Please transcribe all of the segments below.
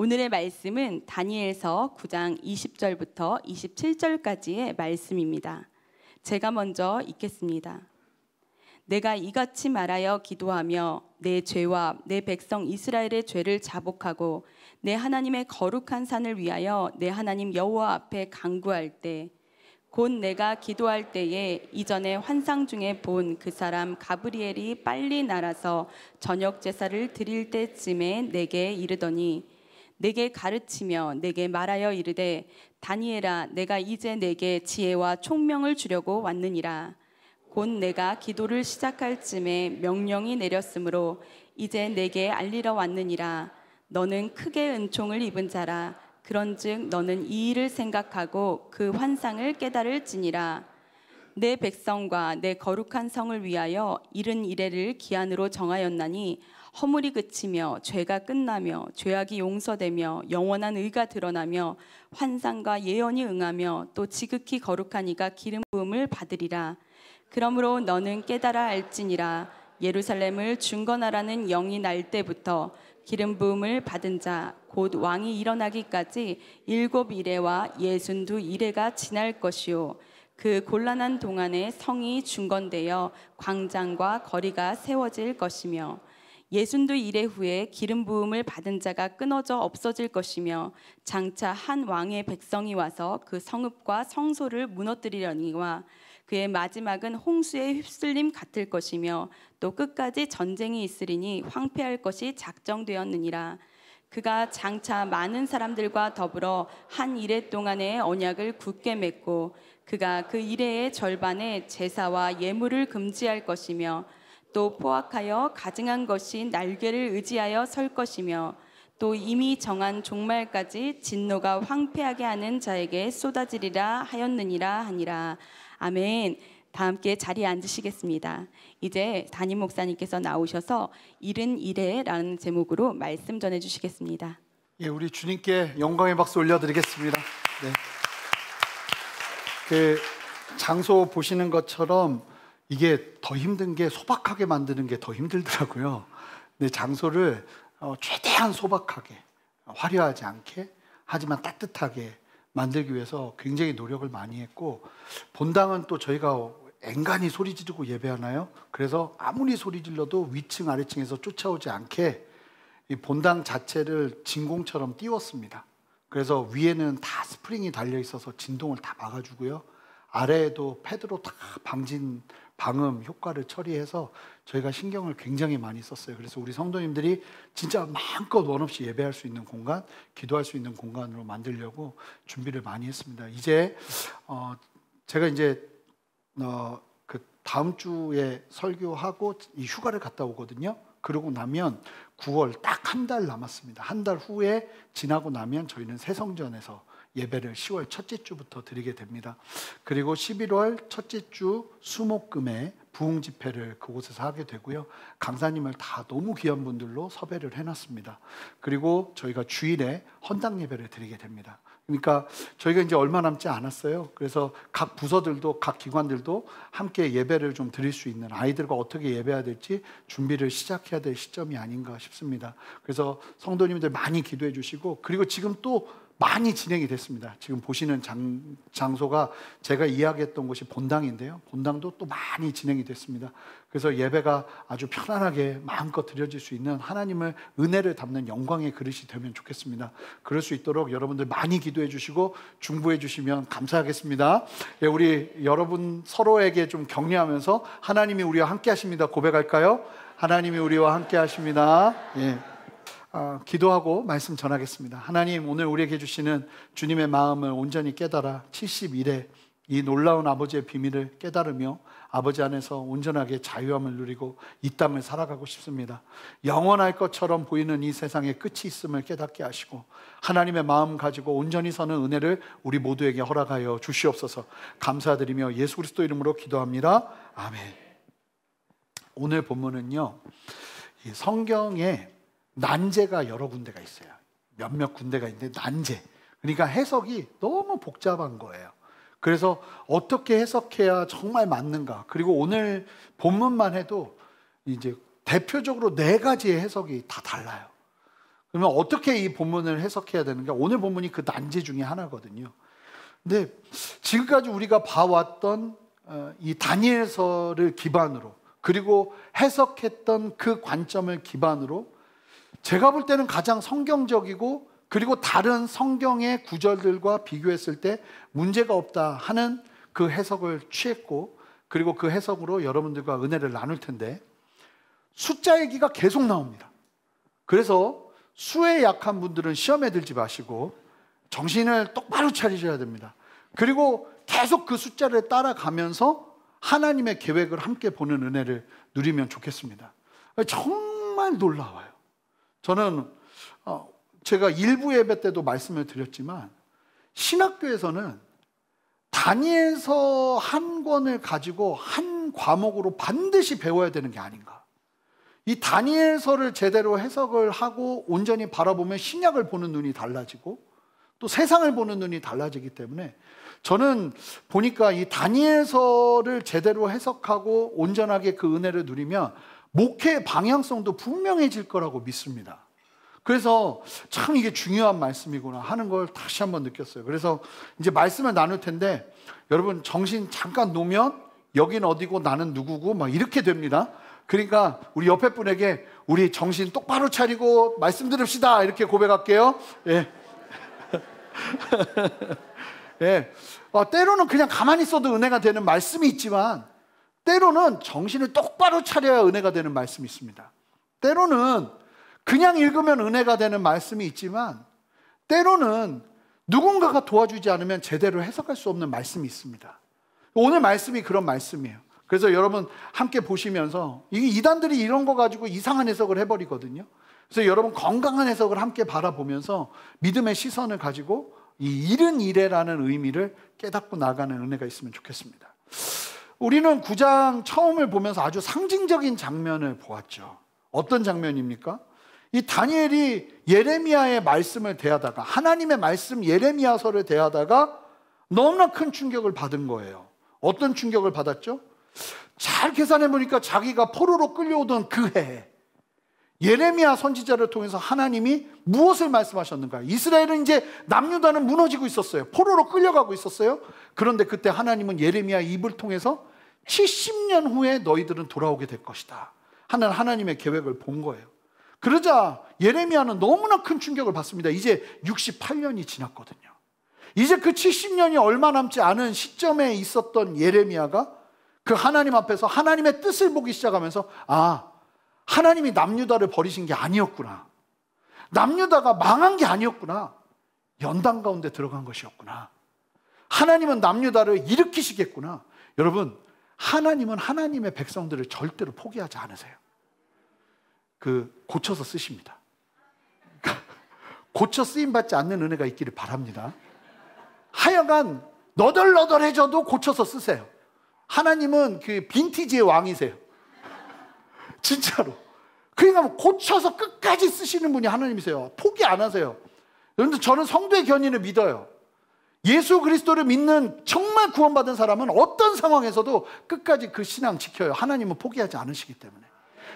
오늘의 말씀은 다니엘서 9장 20절부터 27절까지의 말씀입니다. 제가 먼저 읽겠습니다. 내가 이같이 말하여 기도하며 내 죄와 내 백성 이스라엘의 죄를 자복하고 내 하나님의 거룩한 산을 위하여 내 하나님 여호와 앞에 간구할 때 곧 내가 기도할 때에 이전에 환상 중에 본 그 사람 가브리엘이 빨리 날아서 저녁 제사를 드릴 때쯤에 내게 이르더니 내게 가르치며 내게 말하여 이르되 다니엘아 내가 이제 내게 지혜와 총명을 주려고 왔느니라. 곧 내가 기도를 시작할 쯤에 명령이 내렸으므로 이제 내게 알리러 왔느니라. 너는 크게 은총을 입은 자라. 그런즉 너는 이 일을 생각하고 그 환상을 깨달을지니라. 내 백성과 내 거룩한 성을 위하여 이른 이래를 기한으로 정하였나니 허물이 그치며 죄가 끝나며 죄악이 용서되며 영원한 의가 드러나며 환상과 예언이 응하며 또 지극히 거룩한 이가 기름 부음을 받으리라. 그러므로 너는 깨달아 알지니라. 예루살렘을 중건하라는 영이 날 때부터 기름 부음을 받은 자 곧 왕이 일어나기까지 7 이레와 62 이레가 지날 것이요 그 곤란한 동안에 성이 중건되어 광장과 거리가 세워질 것이며 62 이레 후에 기름 부음을 받은 자가 끊어져 없어질 것이며 장차 한 왕의 백성이 와서 그 성읍과 성소를 무너뜨리려니와 그의 마지막은 홍수에 휩쓸림 같을 것이며 또 끝까지 전쟁이 있으리니 황폐할 것이 작정되었느니라. 그가 장차 많은 사람들과 더불어 한 이레 동안의 언약을 굳게 맺고 그가 그 이레의 절반에 제사와 예물을 금지할 것이며 또 포악하여 가증한 것이 날개를 의지하여 설 것이며 또 이미 정한 종말까지 진노가 황폐하게 하는 자에게 쏟아지리라 하였느니라 하니라. 아멘. 다 함께 자리에 앉으시겠습니다. 이제 담임 목사님께서 나오셔서 이른 이래라는 제목으로 말씀 전해주시겠습니다. 예, 우리 주님께 영광의 박수 올려드리겠습니다. 네. 그 장소 보시는 것처럼 이게 더 힘든 게 소박하게 만드는 게 더 힘들더라고요. 근데 장소를 최대한 소박하게, 화려하지 않게, 하지만 따뜻하게 만들기 위해서 굉장히 노력을 많이 했고, 본당은 또 저희가 앵간히 소리 지르고 예배하나요? 그래서 아무리 소리 질러도 위층 아래층에서 쫓아오지 않게 이 본당 자체를 진공처럼 띄웠습니다. 그래서 위에는 다 스프링이 달려 있어서 진동을 다 막아주고요, 아래에도 패드로 다 방음 효과를 처리해서 저희가 신경을 굉장히 많이 썼어요. 그래서 우리 성도님들이 진짜 마음껏 원 없이 예배할 수 있는 공간, 기도할 수 있는 공간으로 만들려고 준비를 많이 했습니다. 이제 제가 이제 그 다음 주에 설교하고 이 휴가를 갔다 오거든요. 그러고 나면 9월 딱 한 달 남았습니다. 한 달 후에 지나고 나면 저희는 새성전에서 예배를 10월 첫째 주부터 드리게 됩니다. 그리고 11월 첫째 주 수목금에 부흥 집회를 그곳에서 하게 되고요. 강사님을 다 너무 귀한 분들로 섭외를 해놨습니다. 그리고 저희가 주일에 헌당 예배를 드리게 됩니다. 그러니까 저희가 이제 얼마 남지 않았어요. 그래서 각 부서들도, 각 기관들도 함께 예배를 좀 드릴 수 있는, 아이들과 어떻게 예배해야 될지 준비를 시작해야 될 시점이 아닌가 싶습니다. 그래서 성도님들 많이 기도해 주시고, 그리고 지금 또 많이 진행이 됐습니다. 지금 보시는 장소가 제가 이야기했던 곳이 본당인데요, 본당도 또 많이 진행이 됐습니다. 그래서 예배가 아주 편안하게 마음껏 드려질 수 있는, 하나님을 은혜를 담는 영광의 그릇이 되면 좋겠습니다. 그럴 수 있도록 여러분들 많이 기도해 주시고 중보해 주시면 감사하겠습니다. 예, 우리 여러분 서로에게 좀 격려하면서 하나님이 우리와 함께 하십니다 고백할까요? 하나님이 우리와 함께 하십니다. 예. 기도하고 말씀 전하겠습니다. 하나님, 오늘 우리에게 주시는 주님의 마음을 온전히 깨달아 71회 이 놀라운 아버지의 비밀을 깨달으며 아버지 안에서 온전하게 자유함을 누리고 이 땅을 살아가고 싶습니다. 영원할 것처럼 보이는 이 세상에 끝이 있음을 깨닫게 하시고 하나님의 마음 가지고 온전히 서는 은혜를 우리 모두에게 허락하여 주시옵소서. 감사드리며 예수 그리스도 이름으로 기도합니다. 아멘. 오늘 본문은요, 이 성경에 난제가 여러 군데가 있어요. 몇몇 군데가 있는데 난제, 그러니까 해석이 너무 복잡한 거예요. 그래서 어떻게 해석해야 정말 맞는가. 그리고 오늘 본문만 해도 이제 대표적으로 4가지의 해석이 다 달라요. 그러면 어떻게 이 본문을 해석해야 되는가? 오늘 본문이 그 난제 중에 하나거든요. 근데 지금까지 우리가 봐왔던 이 다니엘서를 기반으로, 그리고 해석했던 그 관점을 기반으로 제가 볼 때는 가장 성경적이고, 그리고 다른 성경의 구절들과 비교했을 때 문제가 없다 하는 그 해석을 취했고, 그리고 그 해석으로 여러분들과 은혜를 나눌 텐데, 숫자 얘기가 계속 나옵니다. 그래서 수에 약한 분들은 시험에 들지 마시고 정신을 똑바로 차리셔야 됩니다. 그리고 계속 그 숫자를 따라가면서 하나님의 계획을 함께 보는 은혜를 누리면 좋겠습니다. 정말 놀라워요. 저는 제가 일부 예배 때도 말씀을 드렸지만, 신학교에서는 다니엘서 한 권을 가지고 한 과목으로 반드시 배워야 되는 게 아닌가. 이 다니엘서를 제대로 해석을 하고 온전히 바라보면 신약을 보는 눈이 달라지고 또 세상을 보는 눈이 달라지기 때문에, 저는 보니까 이 다니엘서를 제대로 해석하고 온전하게 그 은혜를 누리면 목회의 방향성도 분명해질 거라고 믿습니다. 그래서 참 이게 중요한 말씀이구나 하는 걸 다시 한번 느꼈어요. 그래서 이제 말씀을 나눌 텐데, 여러분 정신 잠깐 놓으면 여긴 어디고 나는 누구고 막 이렇게 됩니다. 그러니까 우리 옆에 분에게 우리 정신 똑바로 차리고 말씀 들읍시다 이렇게 고백할게요. 예. 예. 때로는 그냥 가만히 있어도 은혜가 되는 말씀이 있지만, 때로는 정신을 똑바로 차려야 은혜가 되는 말씀이 있습니다. 때로는 그냥 읽으면 은혜가 되는 말씀이 있지만, 때로는 누군가가 도와주지 않으면 제대로 해석할 수 없는 말씀이 있습니다. 오늘 말씀이 그런 말씀이에요. 그래서 여러분 함께 보시면서, 이게 이단들이 이런 거 가지고 이상한 해석을 해버리거든요. 그래서 여러분 건강한 해석을 함께 바라보면서 믿음의 시선을 가지고 이 일은 이래라는 의미를 깨닫고 나가는 은혜가 있으면 좋겠습니다. 우리는 9장 처음을 보면서 아주 상징적인 장면을 보았죠. 어떤 장면입니까? 이 다니엘이 예레미야의 말씀을 대하다가, 하나님의 말씀 예레미야서를 대하다가 너무나 큰 충격을 받은 거예요. 어떤 충격을 받았죠? 잘 계산해 보니까 자기가 포로로 끌려오던 그 해에 예레미야 선지자를 통해서 하나님이 무엇을 말씀하셨는가? 이스라엘은 이제 남유다는 무너지고 있었어요. 포로로 끌려가고 있었어요. 그런데 그때 하나님은 예레미야 입을 통해서 70년 후에 너희들은 돌아오게 될 것이다 하는 하나님의 계획을 본 거예요. 그러자 예레미야는 너무나 큰 충격을 받습니다. 이제 68년이 지났거든요. 이제 그 70년이 얼마 남지 않은 시점에 있었던 예레미야가 그 하나님 앞에서 하나님의 뜻을 보기 시작하면서, 하나님이 남유다를 버리신 게 아니었구나. 남유다가 망한 게 아니었구나. 연단 가운데 들어간 것이었구나. 하나님은 남유다를 일으키시겠구나. 여러분, 하나님은 하나님의 백성들을 절대로 포기하지 않으세요. 고쳐서 쓰십니다. 고쳐 쓰임받지 않는 은혜가 있기를 바랍니다. 하여간 너덜너덜해져도 고쳐서 쓰세요. 하나님은 그 빈티지의 왕이세요. 진짜로. 그러니까 고쳐서 끝까지 쓰시는 분이 하나님이세요. 포기 안 하세요. 여러분들, 저는 성도의 견인을 믿어요. 예수 그리스도를 믿는 정말 구원받은 사람은 어떤 상황에서도 끝까지 그 신앙 지켜요. 하나님은 포기하지 않으시기 때문에.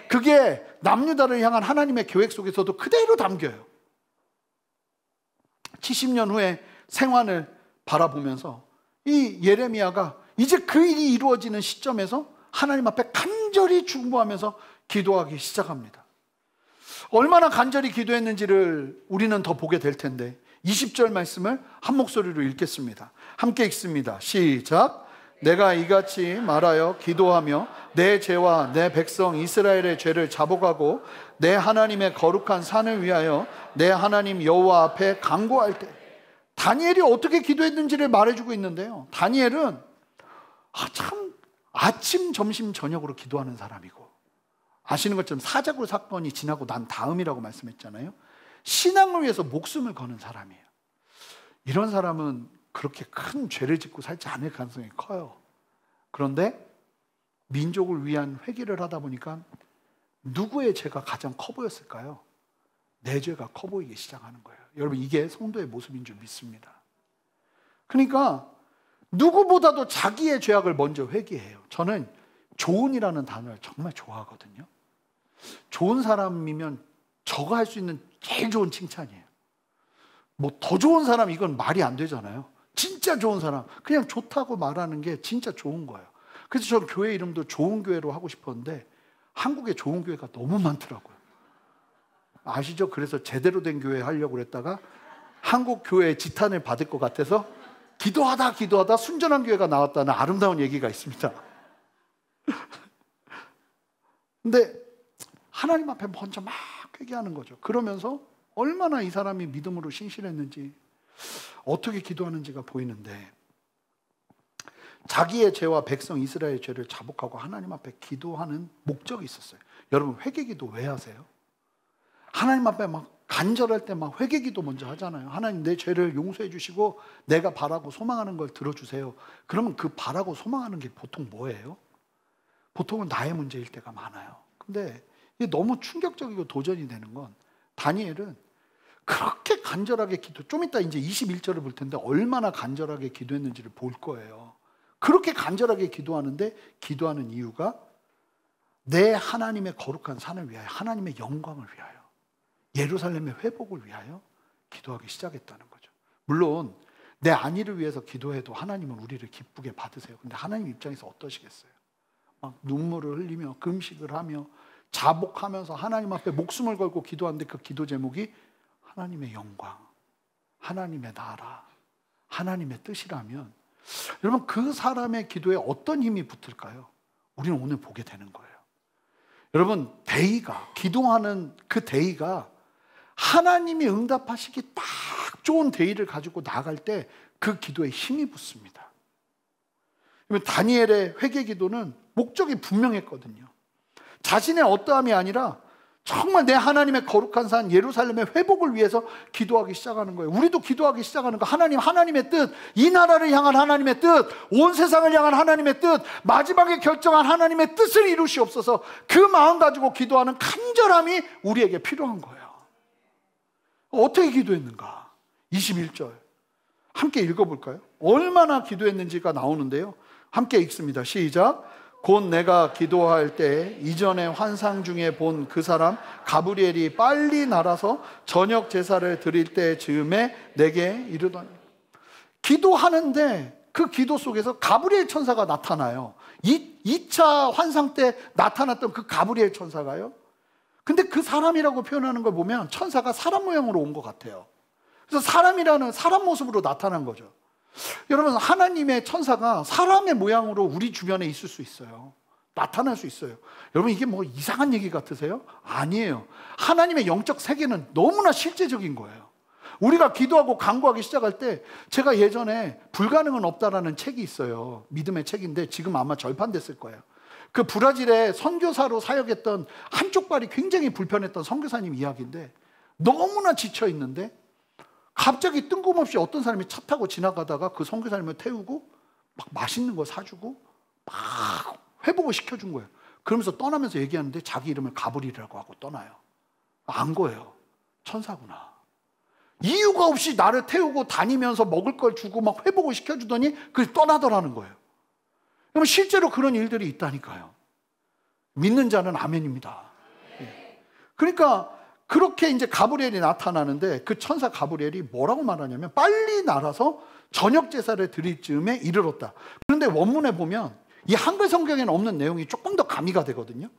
그게 남유다를 향한 하나님의 계획 속에서도 그대로 담겨요. 70년 후에 생환을 바라보면서 이 예레미야가 이제 그 일이 이루어지는 시점에서 하나님 앞에 간절히 중보하면서 기도하기 시작합니다. 얼마나 간절히 기도했는지를 우리는 더 보게 될 텐데, 20절 말씀을 한 목소리로 읽겠습니다. 함께 읽습니다. 시작. 내가 이같이 말하여 기도하며 내 죄와 내 백성 이스라엘의 죄를 자복하고 내 하나님의 거룩한 산을 위하여 내 하나님 여호와 앞에 간구할 때, 다니엘이 어떻게 기도했는지를 말해주고 있는데요. 다니엘은 참 아침, 점심, 저녁으로 기도하는 사람이고, 아시는 것처럼 사자굴 사건이 지나고 난 다음이라고 말씀했잖아요. 신앙을 위해서 목숨을 거는 사람이에요. 이런 사람은 그렇게 큰 죄를 짓고 살지 않을 가능성이 커요. 그런데 민족을 위한 회개를 하다 보니까 누구의 죄가 가장 커 보였을까요? 내 죄가 커 보이기 시작하는 거예요. 여러분, 이게 성도의 모습인 줄 믿습니다. 그러니까 누구보다도 자기의 죄악을 먼저 회개해요. 저는 조언이라는 단어를 정말 좋아하거든요. 좋은 사람이면 저가 할 수 있는 제일 좋은 칭찬이에요. 뭐 더 좋은 사람 이건 말이 안 되잖아요. 진짜 좋은 사람 그냥 좋다고 말하는 게 진짜 좋은 거예요. 그래서 전 교회 이름도 좋은 교회로 하고 싶었는데 한국에 좋은 교회가 너무 많더라고요. 아시죠? 그래서 제대로 된 교회 하려고 그랬다가 한국 교회의 지탄을 받을 것 같아서 기도하다 순전한 교회가 나왔다는 아름다운 얘기가 있습니다. 근데 하나님 앞에 먼저 막 회개하는 거죠. 그러면서 얼마나 이 사람이 믿음으로 신실했는지, 어떻게 기도하는지가 보이는데, 자기의 죄와 백성 이스라엘의 죄를 자복하고 하나님 앞에 기도하는 목적이 있었어요. 여러분, 회개기도 왜 하세요? 하나님 앞에 막 간절할 때 막 회개기도 먼저 하잖아요. 하나님, 내 죄를 용서해 주시고 내가 바라고 소망하는 걸 들어주세요. 그러면 그 바라고 소망하는 게 보통 뭐예요? 보통은 나의 문제일 때가 많아요. 근데 이게 너무 충격적이고 도전이 되는 건, 다니엘은 그렇게 간절하게 기도, 좀 이따 이제 21절을 볼 텐데 얼마나 간절하게 기도했는지를 볼 거예요. 그렇게 간절하게 기도하는데, 기도하는 이유가 내 하나님의 거룩한 산을 위하여, 하나님의 영광을 위하여, 예루살렘의 회복을 위하여 기도하기 시작했다는 거죠. 물론 내 안위를 위해서 기도해도 하나님은 우리를 기쁘게 받으세요. 근데 하나님 입장에서 어떠시겠어요? 막 눈물을 흘리며 금식을 하며 자복하면서 하나님 앞에 목숨을 걸고 기도하는데, 그 기도 제목이 하나님의 영광, 하나님의 나라, 하나님의 뜻이라면, 여러분, 그 사람의 기도에 어떤 힘이 붙을까요? 우리는 오늘 보게 되는 거예요. 여러분, 대의가, 기도하는 그 대의가 하나님이 응답하시기 딱 좋은 대의를 가지고 나아갈 때 그 기도에 힘이 붙습니다. 다니엘의 회개 기도는 목적이 분명했거든요. 자신의 어떠함이 아니라 정말 내 하나님의 거룩한 산 예루살렘의 회복을 위해서 기도하기 시작하는 거예요. 우리도 기도하기 시작하는 거, 하나님, 하나님의 뜻, 이 나라를 향한 하나님의 뜻, 온 세상을 향한 하나님의 뜻, 마지막에 결정한 하나님의 뜻을 이루시옵소서. 그 마음 가지고 기도하는 간절함이 우리에게 필요한 거예요. 어떻게 기도했는가? 21절 함께 읽어볼까요? 얼마나 기도했는지가 나오는데요. 함께 읽습니다. 시작. 곧 내가 기도할 때 이전에 환상 중에 본 그 사람 가브리엘이 빨리 날아서 저녁 제사를 드릴 때 즈음에 내게 이르더니. 기도하는데 그 기도 속에서 가브리엘 천사가 나타나요. 2차 환상 때 나타났던 그 가브리엘 천사가요. 근데 그 사람이라고 표현하는 걸 보면 천사가 사람 모양으로 온 것 같아요. 그래서 사람이라는 사람 모습으로 나타난 거죠. 여러분, 하나님의 천사가 사람의 모양으로 우리 주변에 있을 수 있어요. 나타날 수 있어요. 여러분, 이게 뭐 이상한 얘기 같으세요? 아니에요. 하나님의 영적 세계는 너무나 실제적인 거예요. 우리가 기도하고 간구하기 시작할 때, 제가 예전에 불가능은 없다라는 책이 있어요. 믿음의 책인데 지금 아마 절판됐을 거예요. 그 브라질에 선교사로 사역했던, 한쪽 발이 굉장히 불편했던 선교사님 이야기인데, 너무나 지쳐 있는데 갑자기 뜬금없이 어떤 사람이 차 타고 지나가다가 그 선교사님을 태우고 막 맛있는 거 사주고 막 회복을 시켜준 거예요. 그러면서 떠나면서 얘기하는데 자기 이름을 가브리엘이라고 하고 떠나요. 안 거예요. 천사구나. 이유가 없이 나를 태우고 다니면서 먹을 걸 주고 막 회복을 시켜주더니 그게 떠나더라는 거예요. 그럼 실제로 그런 일들이 있다니까요. 믿는 자는 아멘입니다. 그러니까 그렇게 이제 가브리엘이 나타나는데, 그 천사 가브리엘이 뭐라고 말하냐면 빨리 날아서 저녁 제사를 드릴 즈음에 이르렀다. 그런데 원문에 보면 이 한글 성경에는 없는 내용이 조금 더 가미가 되거든요.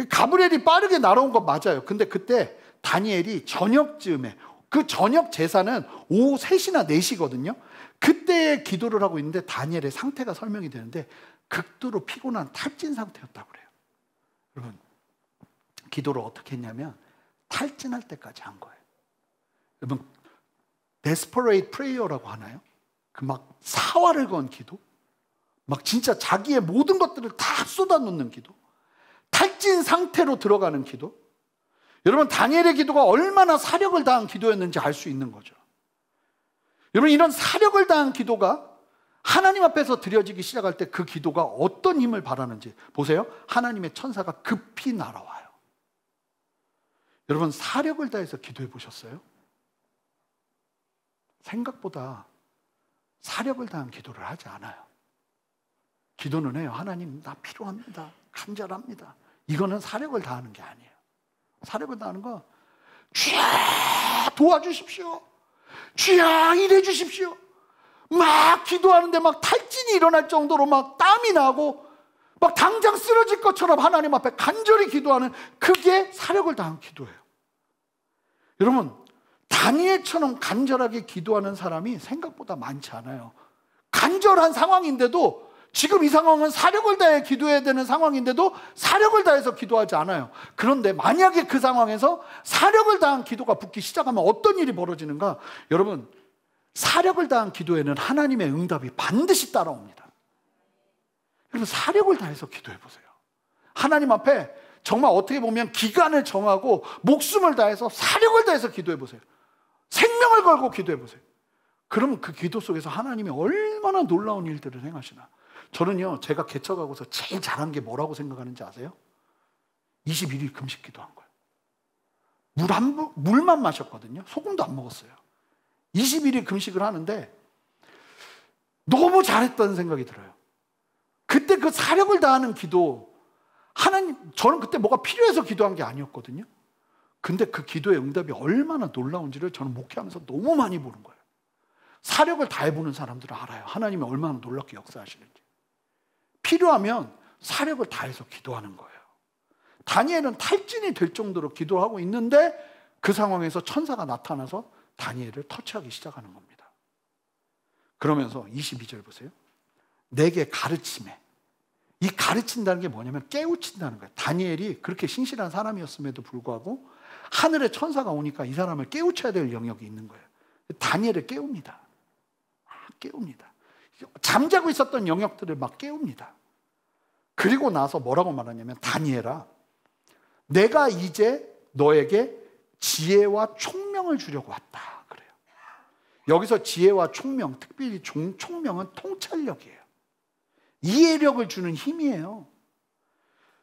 가브리엘이 빠르게 날아온 건 맞아요. 근데 그때 다니엘이 저녁 즈음에, 그 저녁 제사는 오후 3시나 4시거든요. 그때 기도를 하고 있는데 다니엘의 상태가 설명이 되는데 극도로 피곤한 탈진 상태였다고 그래요. 여러분, 기도를 어떻게 했냐면 탈진할 때까지 한 거예요. 여러분, desperate prayer라고 하나요? 그 막 사활을 건 기도, 막 진짜 자기의 모든 것들을 다 쏟아놓는 기도, 탈진 상태로 들어가는 기도. 여러분, 다니엘의 기도가 얼마나 사력을 다한 기도였는지 알 수 있는 거죠. 여러분, 이런 사력을 다한 기도가 하나님 앞에서 드려지기 시작할 때 그 기도가 어떤 힘을 발하는지 보세요. 하나님의 천사가 급히 날아와요. 여러분, 사력을 다해서 기도해 보셨어요? 생각보다 사력을 다한 기도를 하지 않아요. 기도는 해요. 하나님, 나 필요합니다. 간절합니다. 이거는 사력을 다하는 게 아니에요. 사력을 다하는 건 주야 도와주십시오. 주야 일해 주십시오. 막 기도하는데 막 탈진이 일어날 정도로 막 땀이 나고 막 당장 쓰러질 것처럼 하나님 앞에 간절히 기도하는, 그게 사력을 다한 기도예요. 여러분, 다니엘처럼 간절하게 기도하는 사람이 생각보다 많지 않아요. 간절한 상황인데도, 지금 이 상황은 사력을 다해 기도해야 되는 상황인데도 사력을 다해서 기도하지 않아요. 그런데 만약에 그 상황에서 사력을 다한 기도가 붙기 시작하면 어떤 일이 벌어지는가? 여러분, 사력을 다한 기도에는 하나님의 응답이 반드시 따라옵니다. 여러분, 사력을 다해서 기도해 보세요. 하나님 앞에 정말 어떻게 보면 기간을 정하고 목숨을 다해서 사력을 다해서 기도해 보세요. 생명을 걸고 기도해 보세요. 그러면 그 기도 속에서 하나님이 얼마나 놀라운 일들을 행하시나. 저는요, 제가 개척하고서 제일 잘한 게 뭐라고 생각하는지 아세요? 21일 금식 기도한 거예요. 물만 마셨거든요. 소금도 안 먹었어요. 21일 금식을 하는데 너무 잘했다는 생각이 들어요. 그때 그 사력을 다하는 기도, 하나님, 저는 그때 뭐가 필요해서 기도한 게 아니었거든요. 근데 그 기도의 응답이 얼마나 놀라운지를 저는 목회하면서 너무 많이 보는 거예요. 사력을 다해보는 사람들은 알아요. 하나님이 얼마나 놀랍게 역사하시는지. 필요하면 사력을 다해서 기도하는 거예요. 다니엘은 탈진이 될 정도로 기도하고 있는데 그 상황에서 천사가 나타나서 다니엘을 터치하기 시작하는 겁니다. 그러면서 22절 보세요. 내게 가르침에, 이 가르친다는 게 뭐냐면 깨우친다는 거예요. 다니엘이 그렇게 신실한 사람이었음에도 불구하고 하늘의 천사가 오니까 이 사람을 깨우쳐야 될 영역이 있는 거예요. 다니엘을 깨웁니다. 깨웁니다. 잠자고 있었던 영역들을 막 깨웁니다. 그리고 나서 뭐라고 말하냐면, 다니엘아, 내가 이제 너에게 지혜와 총명을 주려고 왔다 그래요. 여기서 지혜와 총명, 특별히 총명은 통찰력이에요. 이해력을 주는 힘이에요.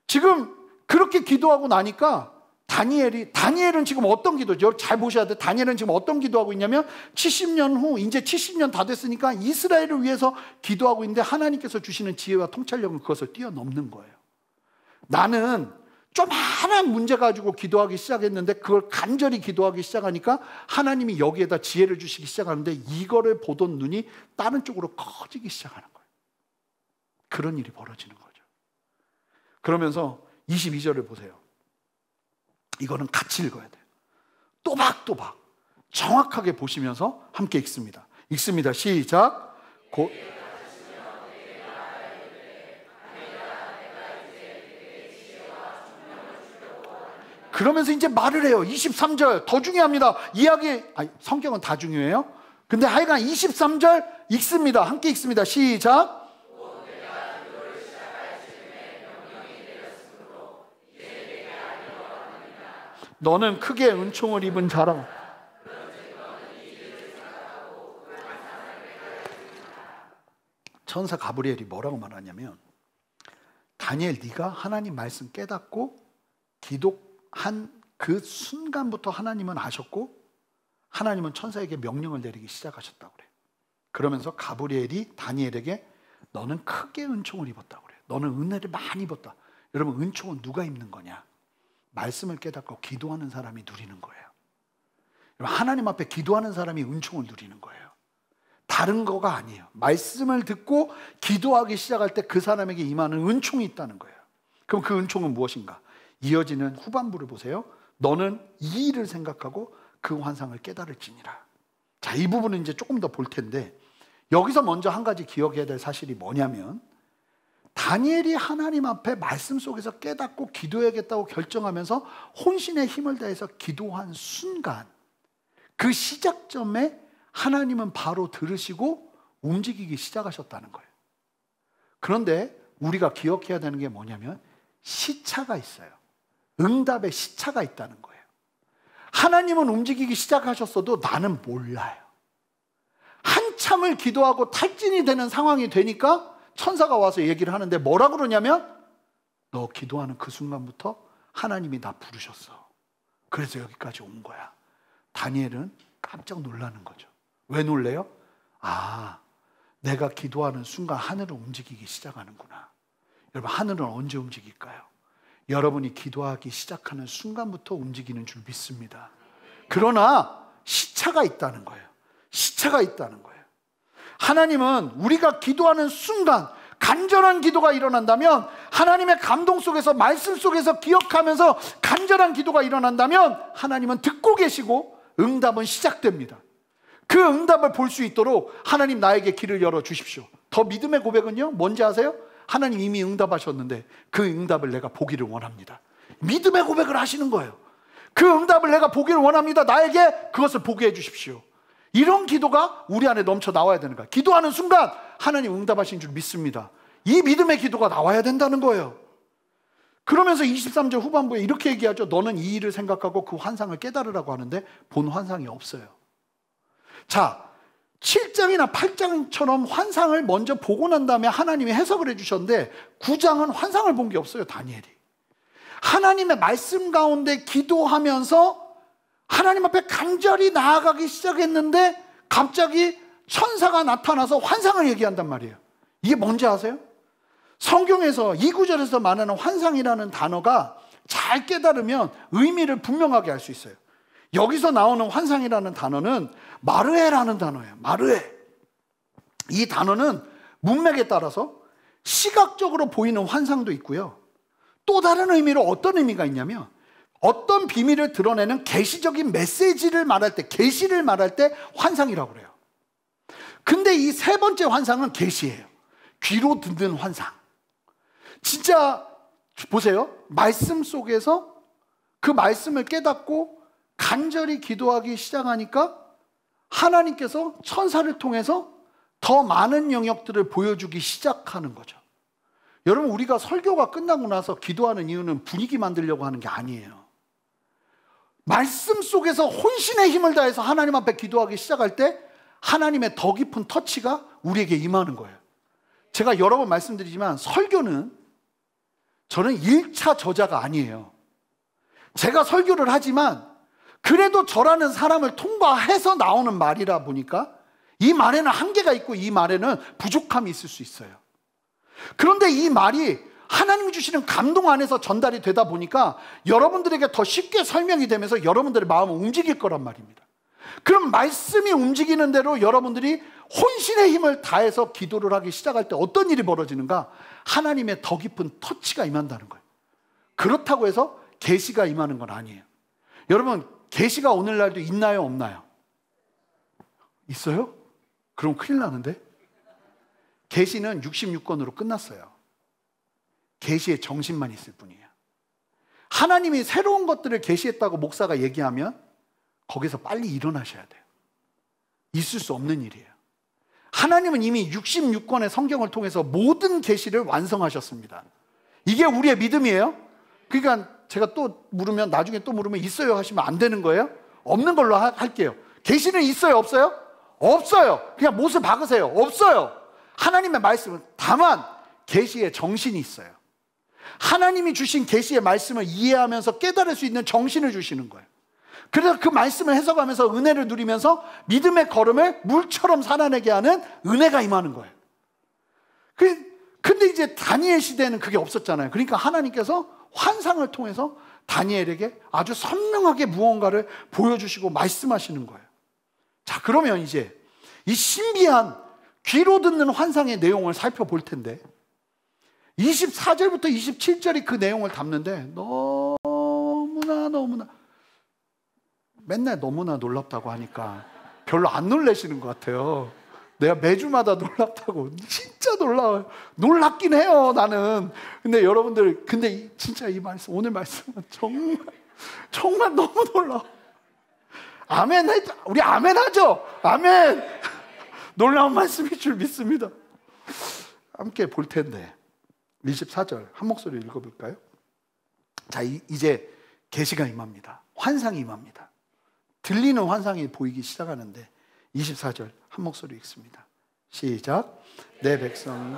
지금 그렇게 기도하고 나니까 다니엘은 지금 어떤 기도죠? 잘 보셔야 돼요. 다니엘은 지금 어떤 기도하고 있냐면 70년 후, 이제 70년 다 됐으니까 이스라엘을 위해서 기도하고 있는데 하나님께서 주시는 지혜와 통찰력은 그것을 뛰어넘는 거예요. 나는 조그마한 문제 가지고 기도하기 시작했는데 그걸 간절히 기도하기 시작하니까 하나님이 여기에다 지혜를 주시기 시작하는데 이거를 보던 눈이 다른 쪽으로 커지기 시작하는 거예요. 그런 일이 벌어지는 거죠. 그러면서 22절을 보세요. 이거는 같이 읽어야 돼요. 또박또박 정확하게 보시면서 함께 읽습니다. 읽습니다. 시작. 그러면서 이제 말을 해요. 23절 더 중요합니다. 성경은 다 중요해요. 근데 하여간 23절 읽습니다. 함께 읽습니다. 시작. 너는 크게 은총을 입은 자라. 천사 가브리엘이 뭐라고 말하냐면, 다니엘, 네가 하나님 말씀 깨닫고 기도한 그 순간부터 하나님은 아셨고 하나님은 천사에게 명령을 내리기 시작하셨다고 그래요. 그러면서 가브리엘이 다니엘에게 너는 크게 은총을 입었다고 그래요. 너는 은혜를 많이 입었다. 여러분, 은총은 누가 입는 거냐? 말씀을 깨닫고 기도하는 사람이 누리는 거예요. 하나님 앞에 기도하는 사람이 은총을 누리는 거예요. 다른 거가 아니에요. 말씀을 듣고 기도하기 시작할 때 그 사람에게 임하는 은총이 있다는 거예요. 그럼 그 은총은 무엇인가? 이어지는 후반부를 보세요. 너는 이 일을 생각하고 그 환상을 깨달을지니라. 자, 이 부분은 이제 조금 더 볼 텐데, 여기서 먼저 한 가지 기억해야 될 사실이 뭐냐면, 다니엘이 하나님 앞에 말씀 속에서 깨닫고 기도해야겠다고 결정하면서 혼신의 힘을 다해서 기도한 순간, 그 시작점에 하나님은 바로 들으시고 움직이기 시작하셨다는 거예요. 그런데 우리가 기억해야 되는 게 뭐냐면 시차가 있어요. 응답의 시차가 있다는 거예요. 하나님은 움직이기 시작하셨어도 나는 몰라요. 한참을 기도하고 탈진이 되는 상황이 되니까 천사가 와서 얘기를 하는데 뭐라 그러냐면, 너 기도하는 그 순간부터 하나님이 나 부르셨어. 그래서 여기까지 온 거야. 다니엘은 깜짝 놀라는 거죠. 왜 놀래요? 아, 내가 기도하는 순간 하늘은 움직이기 시작하는구나. 여러분, 하늘은 언제 움직일까요? 여러분이 기도하기 시작하는 순간부터 움직이는 줄 믿습니다. 그러나 시차가 있다는 거예요. 시차가 있다는 거예요. 하나님은 우리가 기도하는 순간 간절한 기도가 일어난다면, 하나님의 감동 속에서, 말씀 속에서 기억하면서 간절한 기도가 일어난다면 하나님은 듣고 계시고 응답은 시작됩니다. 그 응답을 볼 수 있도록 하나님 나에게 길을 열어주십시오. 더 믿음의 고백은요, 뭔지 아세요? 하나님 이미 응답하셨는데 그 응답을 내가 보기를 원합니다. 믿음의 고백을 하시는 거예요. 그 응답을 내가 보기를 원합니다. 나에게 그것을 보게 해주십시오. 이런 기도가 우리 안에 넘쳐 나와야 되는 거야. 기도하는 순간 하나님 응답하신 줄 믿습니다. 이 믿음의 기도가 나와야 된다는 거예요. 그러면서 23절 후반부에 이렇게 얘기하죠. 너는 이 일을 생각하고 그 환상을 깨달으라고 하는데 본 환상이 없어요. 자, 7장이나 8장처럼 환상을 먼저 보고 난 다음에 하나님이 해석을 해주셨는데 9장은 환상을 본 게 없어요. 다니엘이 하나님의 말씀 가운데 기도하면서 하나님 앞에 간절히 나아가기 시작했는데 갑자기 천사가 나타나서 환상을 얘기한단 말이에요. 이게 뭔지 아세요? 성경에서 이 구절에서 말하는 환상이라는 단어가 잘 깨달으면 의미를 분명하게 알 수 있어요. 여기서 나오는 환상이라는 단어는 마르에라는 단어예요. 마르에. 이 단어는 문맥에 따라서 시각적으로 보이는 환상도 있고요, 또 다른 의미로 어떤 의미가 있냐면 어떤 비밀을 드러내는 계시적인 메시지를 말할 때, 계시를 말할 때 환상이라고 그래요. 근데 이 세 번째 환상은 계시예요. 귀로 듣는 환상. 진짜 보세요. 말씀 속에서 그 말씀을 깨닫고 간절히 기도하기 시작하니까 하나님께서 천사를 통해서 더 많은 영역들을 보여주기 시작하는 거죠. 여러분, 우리가 설교가 끝나고 나서 기도하는 이유는 분위기 만들려고 하는 게 아니에요. 말씀 속에서 혼신의 힘을 다해서 하나님 앞에 기도하기 시작할 때 하나님의 더 깊은 터치가 우리에게 임하는 거예요. 제가 여러 번 말씀드리지만 설교는 저는 1차 저자가 아니에요. 제가 설교를 하지만 그래도 저라는 사람을 통과해서 나오는 말이라 보니까 이 말에는 한계가 있고 이 말에는 부족함이 있을 수 있어요. 그런데 이 말이 하나님이 주시는 감동 안에서 전달이 되다 보니까 여러분들에게 더 쉽게 설명이 되면서 여러분들의 마음은 움직일 거란 말입니다. 그럼 말씀이 움직이는 대로 여러분들이 혼신의 힘을 다해서 기도를 하기 시작할 때 어떤 일이 벌어지는가? 하나님의 더 깊은 터치가 임한다는 거예요. 그렇다고 해서 계시가 임하는 건 아니에요. 여러분, 계시가 오늘날도 있나요, 없나요? 있어요? 그럼 큰일 나는데? 계시는 66권으로 끝났어요. 계시의 정신만 있을 뿐이에요. 하나님이 새로운 것들을 계시했다고 목사가 얘기하면 거기서 빨리 일어나셔야 돼요. 있을 수 없는 일이에요. 하나님은 이미 66권의 성경을 통해서 모든 계시를 완성하셨습니다. 이게 우리의 믿음이에요. 그러니까 제가 또 물으면, 나중에 또 물으면 있어요 하시면 안 되는 거예요. 없는 걸로 할게요. 계시는 있어요, 없어요? 없어요. 그냥 못을 박으세요. 없어요. 하나님의 말씀은 다만 계시의 정신이 있어요. 하나님이 주신 계시의 말씀을 이해하면서 깨달을 수 있는 정신을 주시는 거예요. 그래서 그 말씀을 해석하면서 은혜를 누리면서 믿음의 걸음을 물처럼 살아내게 하는 은혜가 임하는 거예요. 근데 이제 다니엘 시대에는 그게 없었잖아요. 그러니까 하나님께서 환상을 통해서 다니엘에게 아주 선명하게 무언가를 보여주시고 말씀하시는 거예요. 자, 그러면 이제 이 신비한 귀로 듣는 환상의 내용을 살펴볼 텐데 24절부터 27절이 그 내용을 담는데 너무나 맨날 너무나 놀랍다고 하니까 별로 안 놀라시는 것 같아요. 내가 매주마다 놀랍다고, 진짜 놀라워요. 놀랍긴 해요, 나는. 근데 여러분들, 진짜 이 말씀, 오늘 말씀은 정말 너무 놀라워. 아멘, 우리 아멘 하죠? 아멘. 놀라운 말씀일 줄 믿습니다. 함께 볼 텐데 24절 한 목소리 읽어볼까요? 자, 이제 계시가 임합니다. 환상이 임합니다. 들리는 환상이 보이기 시작하는데 24절 한 목소리 읽습니다. 시작. 내 백성이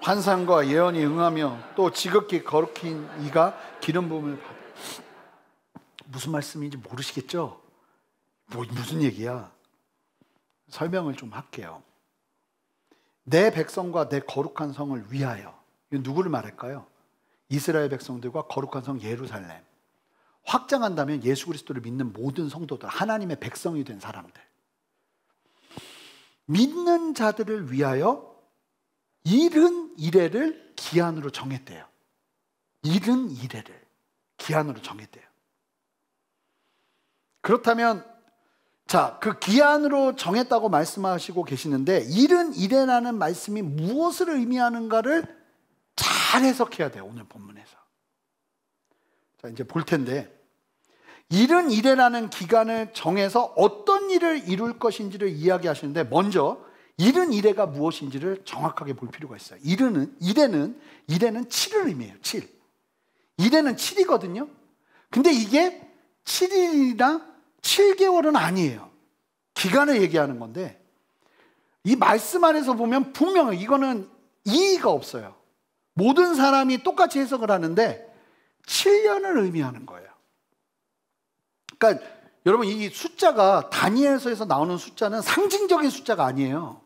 환상과 예언이 응하며 또 지극히 거룩hin 이가 기름 부음을 받아. 무슨 말씀인지 모르시겠죠? 무슨 얘기야? 설명을 좀 할게요. 내 백성과 내 거룩한 성을 위하여. 이건 누구를 말할까요? 이스라엘 백성들과 거룩한 성 예루살렘. 확장한다면 예수 그리스도를 믿는 모든 성도들, 하나님의 백성이 된 사람들. 믿는 자들을 위하여 이른 이레를 기한으로 정했대요. 이른 이레를 기한으로 정했대요. 그렇다면 자, 그 기한으로 정했다고 말씀하시고 계시는데 이른 이레라는 말씀이 무엇을 의미하는가를 잘 해석해야 돼요. 오늘 본문에서. 자, 이제 볼 텐데 이른 이레라는 기간을 정해서 어떤 일을 이룰 것인지를 이야기하시는데 먼저 이른 이레가 무엇인지를 정확하게 볼 필요가 있어요. 이레는 7을 의미해요. 7. 이레는 7이거든요. 근데 이게 7일이나 7개월은 아니에요. 기간을 얘기하는 건데 이 말씀 안에서 보면 분명히 이거는 이의가 없어요. 모든 사람이 똑같이 해석을 하는데 7년을 의미하는 거예요. 그러니까 여러분 이 숫자가 다니엘서에서 나오는 숫자는 상징적인 숫자가 아니에요.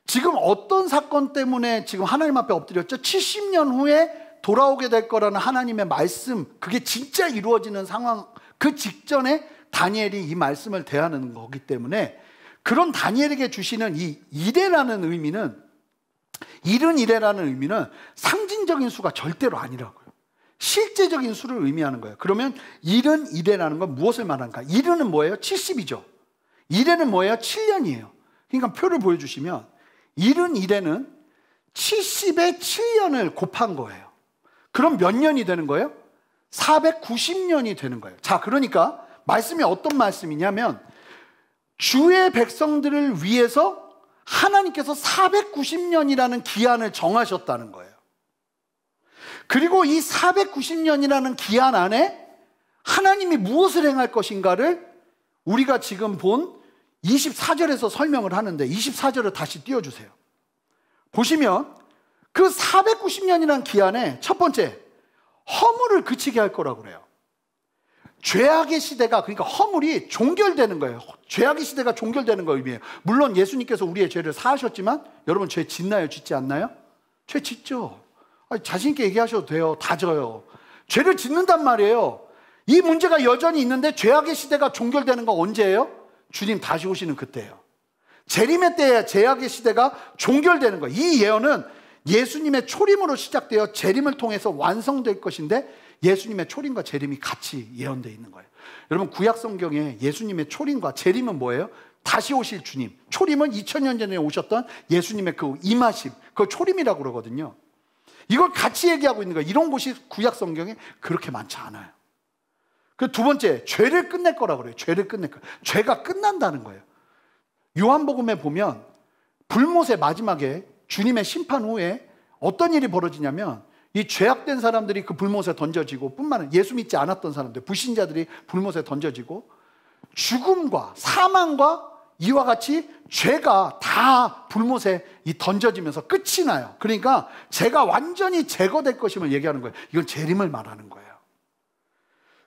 지금 어떤 사건 때문에 지금 하나님 앞에 엎드렸죠? 70년 후에 돌아오게 될 거라는 하나님의 말씀, 그게 진짜 이루어지는 상황, 그 직전에 다니엘이 이 말씀을 대하는 거기 때문에 그런 다니엘에게 주시는 이 이레라는 의미는, 이른 이레라는 의미는 상징적인 수가 절대로 아니라고요. 실제적인 수를 의미하는 거예요. 그러면 이른 이레라는 건 무엇을 말하는가? 이른은 뭐예요? 70이죠. 이레는 뭐예요? 7년이에요. 그러니까 표를 보여주시면 이른 이레는 70에 7년을 곱한 거예요. 그럼 몇 년이 되는 거예요? 490년이 되는 거예요. 자, 그러니까 말씀이 어떤 말씀이냐면 주의 백성들을 위해서 하나님께서 490년이라는 기한을 정하셨다는 거예요. 그리고 이 490년이라는 기한 안에 하나님이 무엇을 행할 것인가를 우리가 지금 본 24절에서 설명을 하는데 24절을 다시 띄워주세요. 보시면 그 490년이라는 기한에 첫 번째 허물을 그치게 할 거라고 그래요. 죄악의 시대가, 그러니까 허물이 종결되는 거예요. 죄악의 시대가 종결되는 거 의미해요. 물론 예수님께서 우리의 죄를 사하셨지만 여러분 죄 짓나요? 짓지 않나요? 죄 짓죠. 자신 있게 얘기하셔도 돼요. 다 져요. 죄를 짓는단 말이에요. 이 문제가 여전히 있는데 죄악의 시대가 종결되는 거 언제예요? 주님 다시 오시는 그때예요. 재림의 때에 죄악의 시대가 종결되는 거예요. 이 예언은 예수님의 초림으로 시작되어 재림을 통해서 완성될 것인데 예수님의 초림과 재림이 같이 예언되어 있는 거예요. 여러분 구약 성경에 예수님의 초림과 재림은 뭐예요? 다시 오실 주님. 초림은 2000년 전에 오셨던 예수님의 그 임하심, 그걸 초림이라고 그러거든요. 이걸 같이 얘기하고 있는 거예요. 이런 곳이 구약 성경에 그렇게 많지 않아요. 그 두 번째, 죄를 끝낼 거라고 그래요. 죄를 끝낼 거예요. 죄가 끝난다는 거예요. 요한복음에 보면 불못의 마지막에 주님의 심판 후에 어떤 일이 벌어지냐면 이 죄악된 사람들이 그 불못에 던져지고 뿐만 아니라 예수 믿지 않았던 사람들, 불신자들이 불못에 던져지고 죽음과 사망과 이와 같이 죄가 다 불못에 던져지면서 끝이 나요. 그러니까 죄가 완전히 제거될 것임을 얘기하는 거예요. 이건 재림을 말하는 거예요.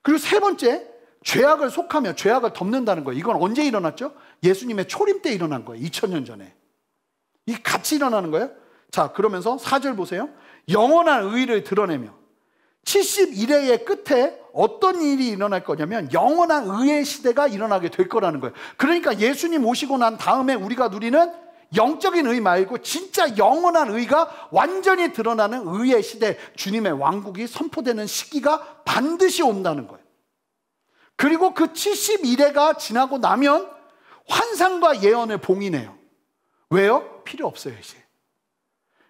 그리고 세 번째, 죄악을 속하며 죄악을 덮는다는 거예요. 이건 언제 일어났죠? 예수님의 초림 때 일어난 거예요. 2000년 전에. 이게 같이 일어나는 거예요. 자, 그러면서 4절 보세요. 영원한 의를 드러내며 71회의 끝에 어떤 일이 일어날 거냐면 영원한 의의 시대가 일어나게 될 거라는 거예요. 그러니까 예수님 오시고 난 다음에 우리가 누리는 영적인 의 말고 진짜 영원한 의가 완전히 드러나는 의의 시대, 주님의 왕국이 선포되는 시기가 반드시 온다는 거예요. 그리고 그 71회가 지나고 나면 환상과 예언을 봉인해요. 왜요? 필요 없어요, 이제.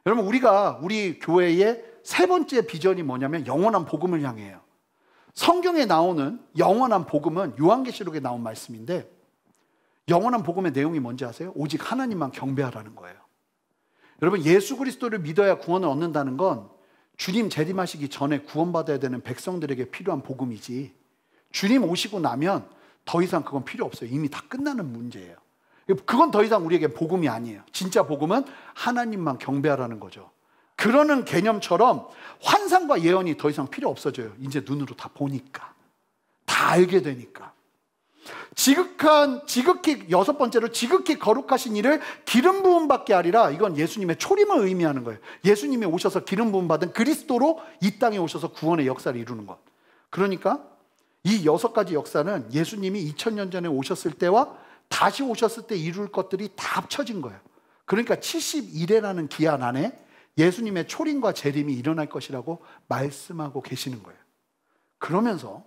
여러분, 우리 교회의 세 번째 비전이 뭐냐면 영원한 복음을 향해요. 성경에 나오는 영원한 복음은 요한계시록에 나온 말씀인데 영원한 복음의 내용이 뭔지 아세요? 오직 하나님만 경배하라는 거예요. 여러분, 예수 그리스도를 믿어야 구원을 얻는다는 건 주님 재림하시기 전에 구원받아야 되는 백성들에게 필요한 복음이지, 주님 오시고 나면 더 이상 그건 필요 없어요. 이미 다 끝나는 문제예요. 그건 더 이상 우리에게 복음이 아니에요. 진짜 복음은 하나님만 경배하라는 거죠. 그러는 개념처럼 환상과 예언이 더 이상 필요 없어져요. 이제 눈으로 다 보니까, 다 알게 되니까. 지극히 여섯 번째로 지극히 거룩하신 이를 기름 부음 받게 하리라. 이건 예수님의 초림을 의미하는 거예요. 예수님이 오셔서 기름 부음 받은 그리스도로 이 땅에 오셔서 구원의 역사를 이루는 것. 그러니까 이 6가지 역사는 예수님이 2000년 전에 오셨을 때와 다시 오셨을 때 이룰 것들이 다 합쳐진 거예요. 그러니까 70일이라는 기한 안에 예수님의 초림과 재림이 일어날 것이라고 말씀하고 계시는 거예요. 그러면서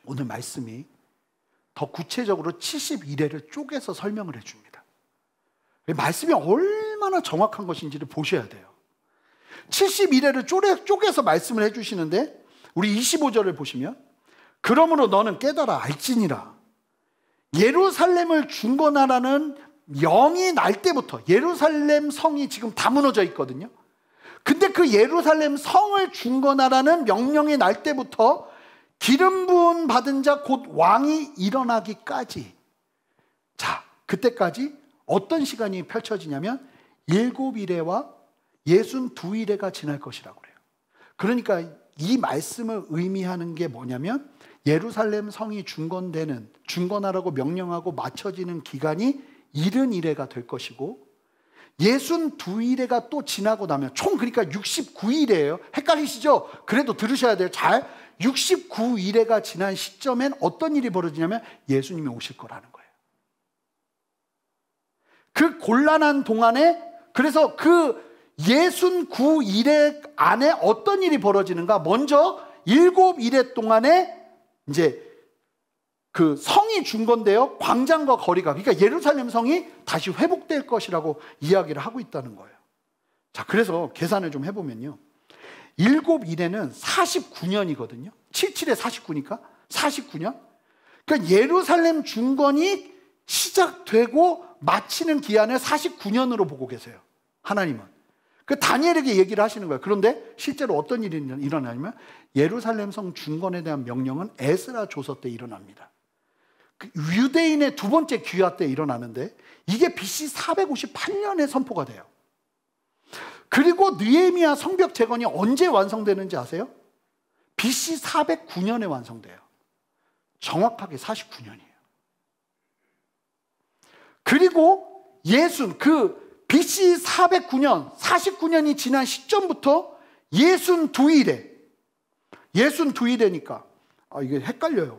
오늘 말씀이 더 구체적으로 70일을 쪼개서 설명을 해줍니다. 말씀이 얼마나 정확한 것인지를 보셔야 돼요. 70일을 쪼개서 말씀을 해주시는데 우리 25절을 보시면 그러므로 너는 깨달아 알지니라. 예루살렘을 중건하라는 영이 날 때부터 예루살렘 성이 지금 다 무너져 있거든요. 근데 그 예루살렘 성을 중건하라는 명령이 날 때부터 기름 부음 받은 자 곧 왕이 일어나기까지, 자, 그때까지 어떤 시간이 펼쳐지냐면 7일에와 62일에가 지날 것이라고 그래요. 그러니까 이 말씀을 의미하는 게 뭐냐면 예루살렘 성이 중건하라고 명령하고 맞춰지는 기간이 70일에가 될 것이고 62일에가 또 지나고 나면 총 그러니까 69일이에요. 헷갈리시죠? 그래도 들으셔야 돼요. 잘. 69일에가 지난 시점엔 어떤 일이 벌어지냐면 예수님이 오실 거라는 거예요. 그 곤란한 동안에 그래서 그 69일에 안에 어떤 일이 벌어지는가? 먼저 7일의 동안에 이제 그 성이 중건되어 광장과 거리가, 그러니까 예루살렘 성이 다시 회복될 것이라고 이야기를 하고 있다는 거예요. 자, 그래서 계산을 좀 해보면요. 7일에는 49년이거든요. 77에 49니까 49년. 그러니까 예루살렘 중건이 시작되고 마치는 기한을 49년으로 보고 계세요. 하나님은. 그 다니엘에게 얘기를 하시는 거예요. 그런데 실제로 어떤 일이 일어나냐면 예루살렘 성 중건에 대한 명령은 에스라 조서 때 일어납니다. 그 유대인의 두 번째 귀화 때 일어나는데 이게 BC 458년에 선포가 돼요. 그리고 느헤미야 성벽 재건이 언제 완성되는지 아세요? BC 409년에 완성돼요. 정확하게 49년이에요. 그리고 BC 409년, 49년이 지난 시점부터 62일에니까 이게 헷갈려요.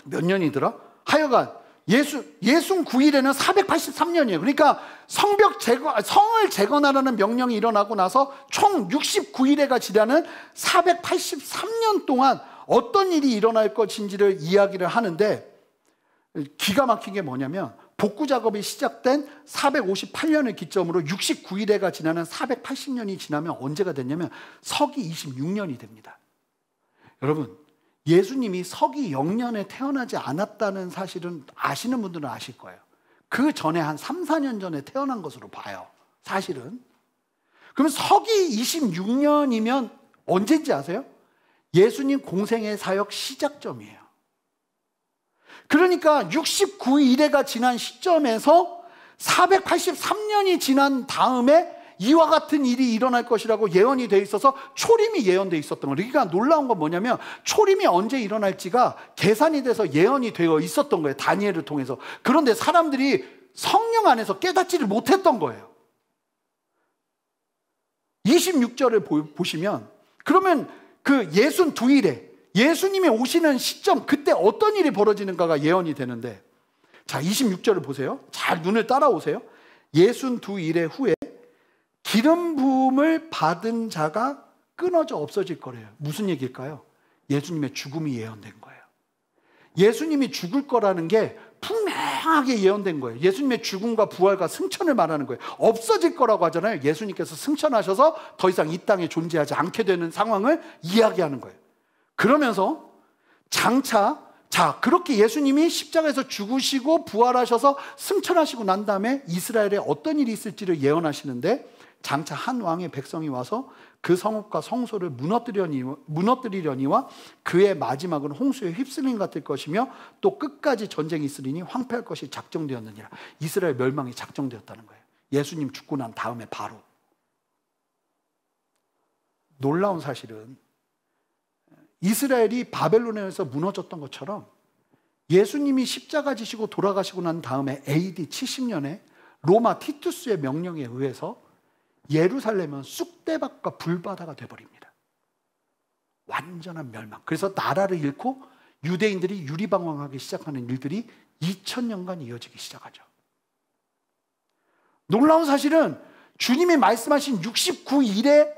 몇 년이더라? 하여간 69일에는 483년이에요. 그러니까 성을 재건하라는 명령이 일어나고 나서 총 69일에가 지나는 483년 동안 어떤 일이 일어날 것인지를 이야기를 하는데 기가 막힌 게 뭐냐면 복구 작업이 시작된 458년을 기점으로 69일에가 지나는 480년이 지나면 언제가 됐냐면 서기 26년이 됩니다. 여러분, 예수님이 서기 0년에 태어나지 않았다는 사실은 아시는 분들은 아실 거예요. 그 전에 한 3, 4년 전에 태어난 것으로 봐요. 사실은. 그럼 서기 26년이면 언제인지 아세요? 예수님 공생의 사역 시작점이에요. 그러니까 69일에가 지난 시점에서 483년이 지난 다음에 이와 같은 일이 일어날 것이라고 예언이 돼 있어서 초림이 예언돼 있었던 거예요. 그러니까 놀라운 건 뭐냐면 초림이 언제 일어날지가 계산이 돼서 예언이 되어 있었던 거예요. 다니엘을 통해서. 그런데 사람들이 성령 안에서 깨닫지를 못했던 거예요. 26절을 보시면 그러면 그 62일에 예수님이 오시는 시점, 그때 어떤 일이 벌어지는가가 예언이 되는데, 자, 26절을 보세요. 잘 눈을 따라오세요. 62일의 후에 기름 부음을 받은 자가 끊어져 없어질 거래요. 무슨 얘기일까요? 예수님의 죽음이 예언된 거예요. 예수님이 죽을 거라는 게 분명하게 예언된 거예요. 예수님의 죽음과 부활과 승천을 말하는 거예요. 없어질 거라고 하잖아요. 예수님께서 승천하셔서 더 이상 이 땅에 존재하지 않게 되는 상황을 이야기하는 거예요. 그러면서 장차, 자, 그렇게 예수님이 십자가에서 죽으시고 부활하셔서 승천하시고 난 다음에 이스라엘에 어떤 일이 있을지를 예언하시는데, 장차 한 왕의 백성이 와서 그 성읍과 성소를 무너뜨리려니와 그의 마지막은 홍수에 휩쓸림 같을 것이며 또 끝까지 전쟁이 있으리니 황폐할 것이 작정되었느니라. 이스라엘 멸망이 작정되었다는 거예요. 예수님 죽고 난 다음에 바로. 놀라운 사실은 이스라엘이 바벨론에 의해서 무너졌던 것처럼 예수님이 십자가 지시고 돌아가시고 난 다음에 AD 70년에 로마 티투스의 명령에 의해서 예루살렘은 쑥대밭과 불바다가 되어버립니다. 완전한 멸망. 그래서 나라를 잃고 유대인들이 유리방황하기 시작하는 일들이 2000년간 이어지기 시작하죠. 놀라운 사실은 주님이 말씀하신 69일의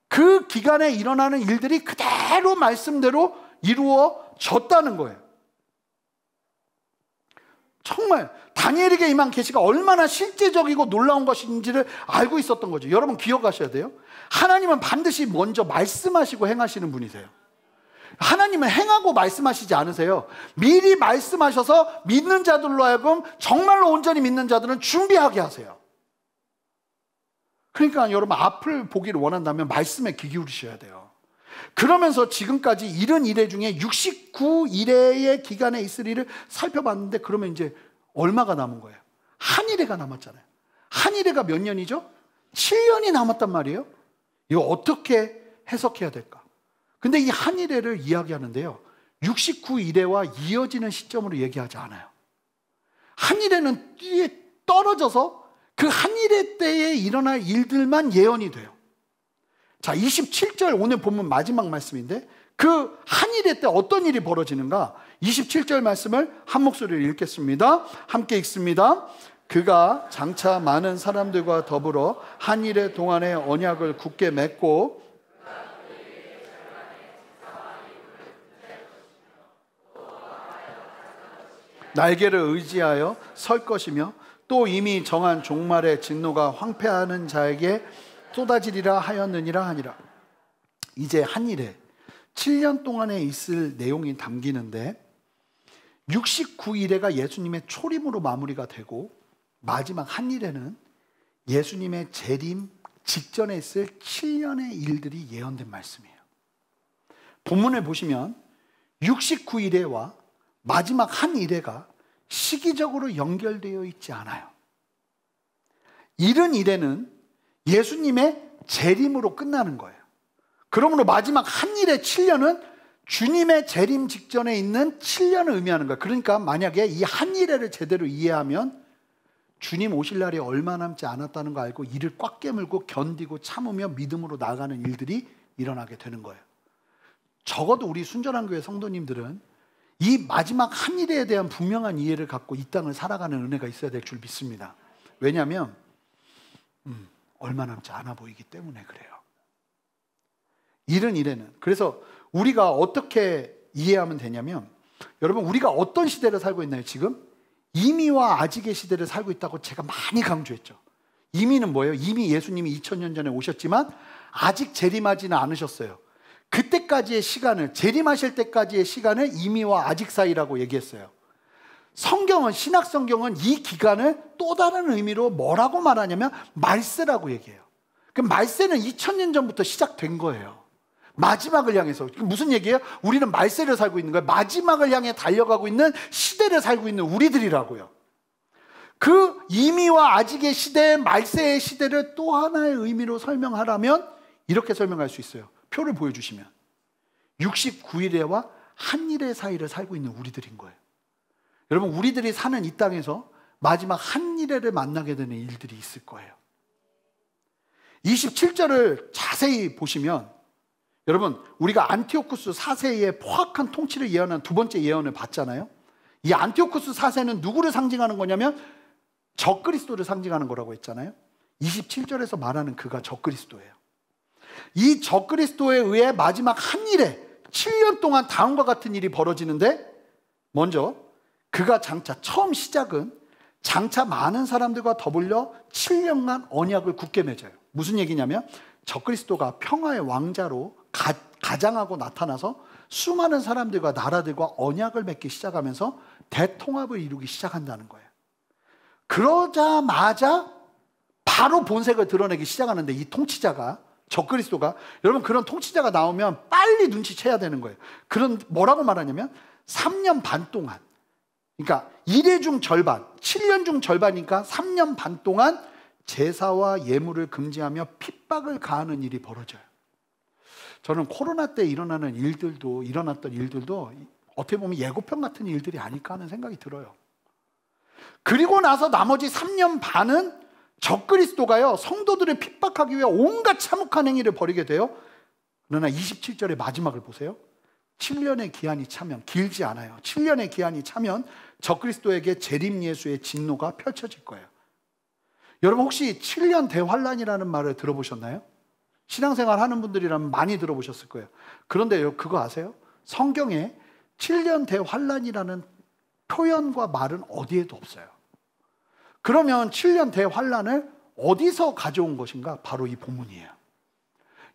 그 기간에 일어나는 일들이 그대로 말씀대로 이루어졌다는 거예요. 정말 다니엘에게 임한 계시가 얼마나 실제적이고 놀라운 것인지를 알고 있었던 거죠. 여러분 기억하셔야 돼요. 하나님은 반드시 먼저 말씀하시고 행하시는 분이세요. 하나님은 행하고 말씀하시지 않으세요. 미리 말씀하셔서 믿는 자들로 하여금 정말로 온전히 믿는 자들은 준비하게 하세요. 그러니까 여러분 앞을 보기를 원한다면 말씀에 귀 기울이셔야 돼요. 그러면서 지금까지 70일의 중에 69일의 기간에 있을 일을 살펴봤는데 그러면 이제 얼마가 남은 거예요? 한 일회가 남았잖아요. 한 일회가 몇 년이죠? 7년이 남았단 말이에요. 이거 어떻게 해석해야 될까? 근데 이 한 일회를 이야기하는데요, 69일회와 이어지는 시점으로 얘기하지 않아요. 한 일회는 뒤에 떨어져서 그 한 일회 때에 일어날 일들만 예언이 돼요. 자, 27절 오늘 본문 마지막 말씀인데 그 한 일회 때 어떤 일이 벌어지는가? 27절 말씀을 한 목소리로 읽겠습니다. 함께 읽습니다. 그가 장차 많은 사람들과 더불어 한 일회 동안의 언약을 굳게 맺고 날개를 의지하여 설 것이며 또 이미 정한 종말의 진노가 황폐하는 자에게 쏟아지리라 하였느니라 하니라. 이제 한 일에 7년 동안에 있을 내용이 담기는데 69일에가 예수님의 초림으로 마무리가 되고 마지막 한 일에는 예수님의 재림 직전에 있을 7년의 일들이 예언된 말씀이에요. 본문을 보시면 69일에와 마지막 한 일회가 시기적으로 연결되어 있지 않아요. 70일에는 예수님의 재림으로 끝나는 거예요. 그러므로 마지막 한 일의 7년은 주님의 재림 직전에 있는 7년을 의미하는 거예요. 그러니까 만약에 이 한 일회를 제대로 이해하면 주님 오실 날이 얼마 남지 않았다는 거 알고 이를 꽉 깨물고 견디고 참으며 믿음으로 나아가는 일들이 일어나게 되는 거예요. 적어도 우리 순전한 교회 성도님들은 이 마지막 한 일에 대한 분명한 이해를 갖고 이 땅을 살아가는 은혜가 있어야 될 줄 믿습니다. 왜냐하면 얼마 남지 않아 보이기 때문에 그래요. 70일에는. 그래서 우리가 어떻게 이해하면 되냐면, 여러분 우리가 어떤 시대를 살고 있나요? 지금 이미와 아직의 시대를 살고 있다고 제가 많이 강조했죠. 이미는 뭐예요? 이미 예수님이 2000년 전에 오셨지만 아직 재림하지는 않으셨어요. 그때까지의 시간을, 재림하실 때까지의 시간을 이미와 아직 사이라고 얘기했어요. 성경은, 신약 성경은 이 기간을 또 다른 의미로 뭐라고 말하냐면 말세라고 얘기해요. 그 말세는 2000년 전부터 시작된 거예요. 마지막을 향해서. 무슨 얘기예요? 우리는 말세를 살고 있는 거예요. 마지막을 향해 달려가고 있는 시대를 살고 있는 우리들이라고요. 그 이미와 아직의 시대, 말세의 시대를 또 하나의 의미로 설명하라면 이렇게 설명할 수 있어요. 표를 보여주시면 69일에와 한 일의 사이를 살고 있는 우리들인 거예요. 여러분 우리들이 사는 이 땅에서 마지막 한 일회를 만나게 되는 일들이 있을 거예요. 27절을 자세히 보시면 여러분 우리가 안티오쿠스 4세의 포악한 통치를 예언한 두 번째 예언을 봤잖아요. 이 안티오쿠스 4세는 누구를 상징하는 거냐면 적그리스도를 상징하는 거라고 했잖아요. 27절에서 말하는 그가 적그리스도예요. 이 적그리스도에 의해 마지막 한 일에 7년 동안 다음과 같은 일이 벌어지는데, 먼저 그가 장차, 처음 시작은 장차 많은 사람들과 더불려 7년간 언약을 굳게 맺어요. 무슨 얘기냐면 적그리스도가 평화의 왕자로 가장하고 나타나서 수많은 사람들과 나라들과 언약을 맺기 시작하면서 대통합을 이루기 시작한다는 거예요. 그러자마자 바로 본색을 드러내기 시작하는데, 이 통치자가, 적그리스도가, 여러분 그런 통치자가 나오면 빨리 눈치채야 되는 거예요. 그런, 뭐라고 말하냐면 3년 반 동안, 그러니까 1회 중 절반, 7년 중 절반이니까 3년 반 동안 제사와 예물을 금지하며 핍박을 가하는 일이 벌어져요. 저는 코로나 때 일어났던 일들도 어떻게 보면 예고편 같은 일들이 아닐까 하는 생각이 들어요. 그리고 나서 나머지 3년 반은 적그리스도가요, 성도들을 핍박하기 위해 온갖 참혹한 행위를 벌이게 돼요. 그러나 27절의 마지막을 보세요. 7년의 기한이 차면, 길지 않아요. 7년의 기한이 차면 적그리스도에게 재림 예수의 진노가 펼쳐질 거예요. 여러분 혹시 7년 대환란이라는 말을 들어보셨나요? 신앙생활 하는 분들이라면 많이 들어보셨을 거예요. 그런데 그거 아세요? 성경에 7년 대환란이라는 표현과 말은 어디에도 없어요. 그러면 7년 대환란을 어디서 가져온 것인가? 바로 이 본문이에요.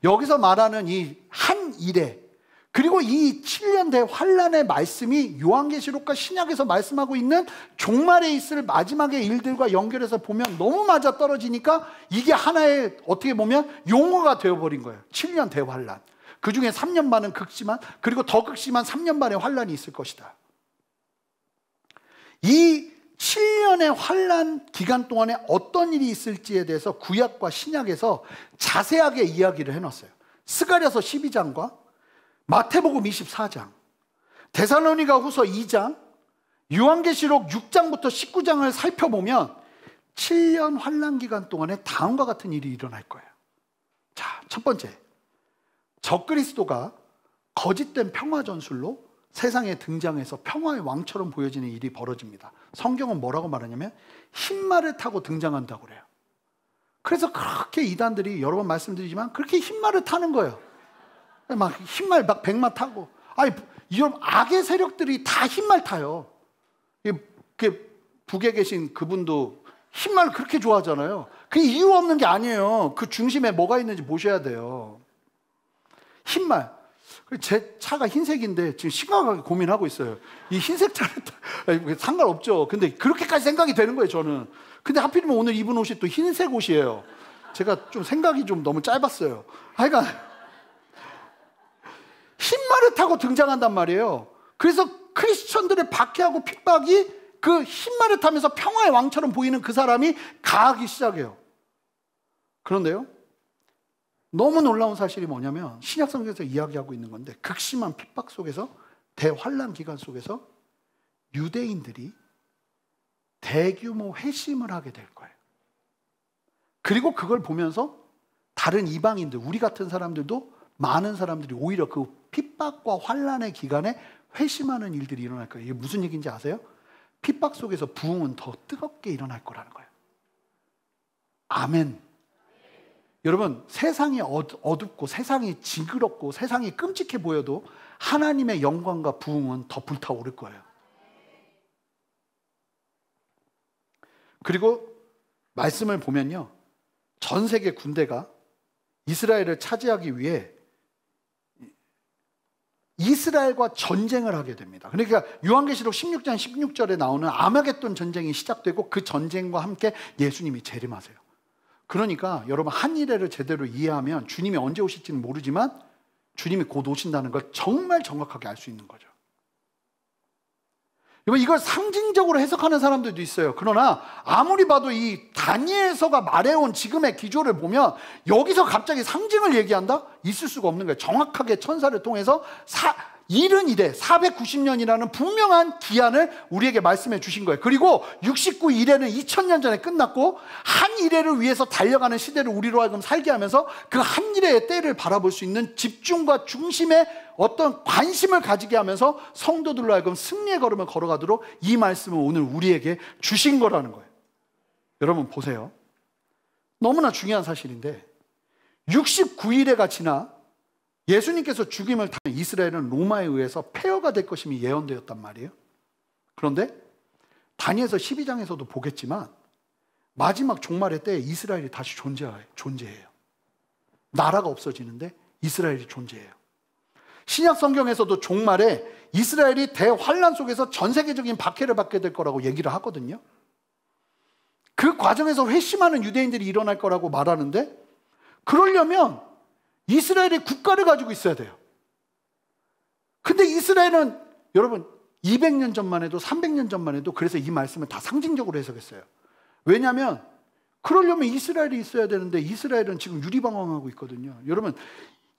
여기서 말하는 이 한 일에, 그리고 이 7년 대환란의 말씀이 요한계시록과 신약에서 말씀하고 있는 종말에 있을 마지막의 일들과 연결해서 보면 너무 맞아떨어지니까 이게 하나의 어떻게 보면 용어가 되어버린 거예요. 7년 대환란. 그 중에 3년 반은 극심한, 그리고 더 극심한 3년 반의 환란이 있을 것이다. 이 7년의 환란 기간 동안에 어떤 일이 있을지에 대해서 구약과 신약에서 자세하게 이야기를 해놨어요. 스가랴서 12장과 마태복음 24장, 데살로니가 후서 2장, 요한계시록 6장부터 19장을 살펴보면 7년 환란 기간 동안에 다음과 같은 일이 일어날 거예요. 자, 첫 번째, 적그리스도가 거짓된 평화 전술로 세상에 등장해서 평화의 왕처럼 보여지는 일이 벌어집니다. 성경은 뭐라고 말하냐면 흰말을 타고 등장한다고 그래요. 그래서 그렇게 이단들이 여러 번 말씀드리지만 그렇게 흰말을 타는 거예요. 막 흰말 막 백마 타고, 아니 이런 악의 세력들이 다 흰말 타요. 북에 계신 그분도 흰말 그렇게 좋아하잖아요. 그게 이유 없는 게 아니에요. 그 중심에 뭐가 있는지 보셔야 돼요. 흰말. 제 차가 흰색인데 지금 심각하게 고민하고 있어요. 이 흰색 차를 상관없죠. 근데 그렇게까지 생각이 되는 거예요, 저는. 근데 하필이면 오늘 입은 옷이 또 흰색 옷이에요. 제가 좀 생각이 좀 너무 짧았어요. 하여간 흰말을 타고 등장한단 말이에요. 그래서 크리스천들의 박해하고 핍박이 그 흰말을 타면서 평화의 왕처럼 보이는 그 사람이 가하기 시작해요. 그런데요, 너무 놀라운 사실이 뭐냐면 신약 성경에서 이야기하고 있는 건데, 극심한 핍박 속에서, 대환란 기간 속에서 유대인들이 대규모 회심을 하게 될 거예요. 그리고 그걸 보면서 다른 이방인들, 우리 같은 사람들도, 많은 사람들이 오히려 그 핍박과 환란의 기간에 회심하는 일들이 일어날 거예요. 이게 무슨 얘기인지 아세요? 핍박 속에서 부흥은 더 뜨겁게 일어날 거라는 거예요. 아멘. 여러분, 세상이 어둡고 세상이 징그럽고 세상이 끔찍해 보여도 하나님의 영광과 부흥은 더 불타오를 거예요. 그리고 말씀을 보면요, 전 세계 군대가 이스라엘을 차지하기 위해 이스라엘과 전쟁을 하게 됩니다. 그러니까 요한계시록 16장 16절에 나오는 아마겟돈 전쟁이 시작되고 그 전쟁과 함께 예수님이 재림하세요. 그러니까 여러분, 한 일회를 제대로 이해하면 주님이 언제 오실지는 모르지만 주님이 곧 오신다는 걸 정말 정확하게 알 수 있는 거죠. 이걸 상징적으로 해석하는 사람들도 있어요. 그러나 아무리 봐도 이 다니엘서가 말해온 지금의 기조를 보면 여기서 갑자기 상징을 얘기한다? 있을 수가 없는 거예요. 정확하게 천사를 통해서 70일에 490년이라는 분명한 기한을 우리에게 말씀해 주신 거예요. 그리고 69 일회는 2000년 전에 끝났고 한 일회를 위해서 달려가는 시대를 우리로 하여금 살게 하면서 그 한 일회의 때를 바라볼 수 있는 집중과 중심의 어떤 관심을 가지게 하면서 성도들로 하여금 승리의 걸음을 걸어가도록 이 말씀을 오늘 우리에게 주신 거라는 거예요. 여러분 보세요. 너무나 중요한 사실인데 69일회가 지나 예수님께서 죽임을 당한 이스라엘은 로마에 의해서 폐허가 될 것임이 예언되었단 말이에요. 그런데 다니엘서 12장에서도 보겠지만 마지막 종말의 때에 이스라엘이 다시 존재해요. 나라가 없어지는데 이스라엘이 존재해요. 신약 성경에서도 종말에 이스라엘이 대환란 속에서 전 세계적인 박해를 받게 될 거라고 얘기를 하거든요. 그 과정에서 회심하는 유대인들이 일어날 거라고 말하는데, 그러려면 이스라엘이 국가를 가지고 있어야 돼요. 근데 이스라엘은 여러분 200년 전만 해도 300년 전만 해도 그래서 이 말씀을 다 상징적으로 해석했어요. 왜냐하면 그러려면 이스라엘이 있어야 되는데 이스라엘은 지금 유리방황하고 있거든요. 여러분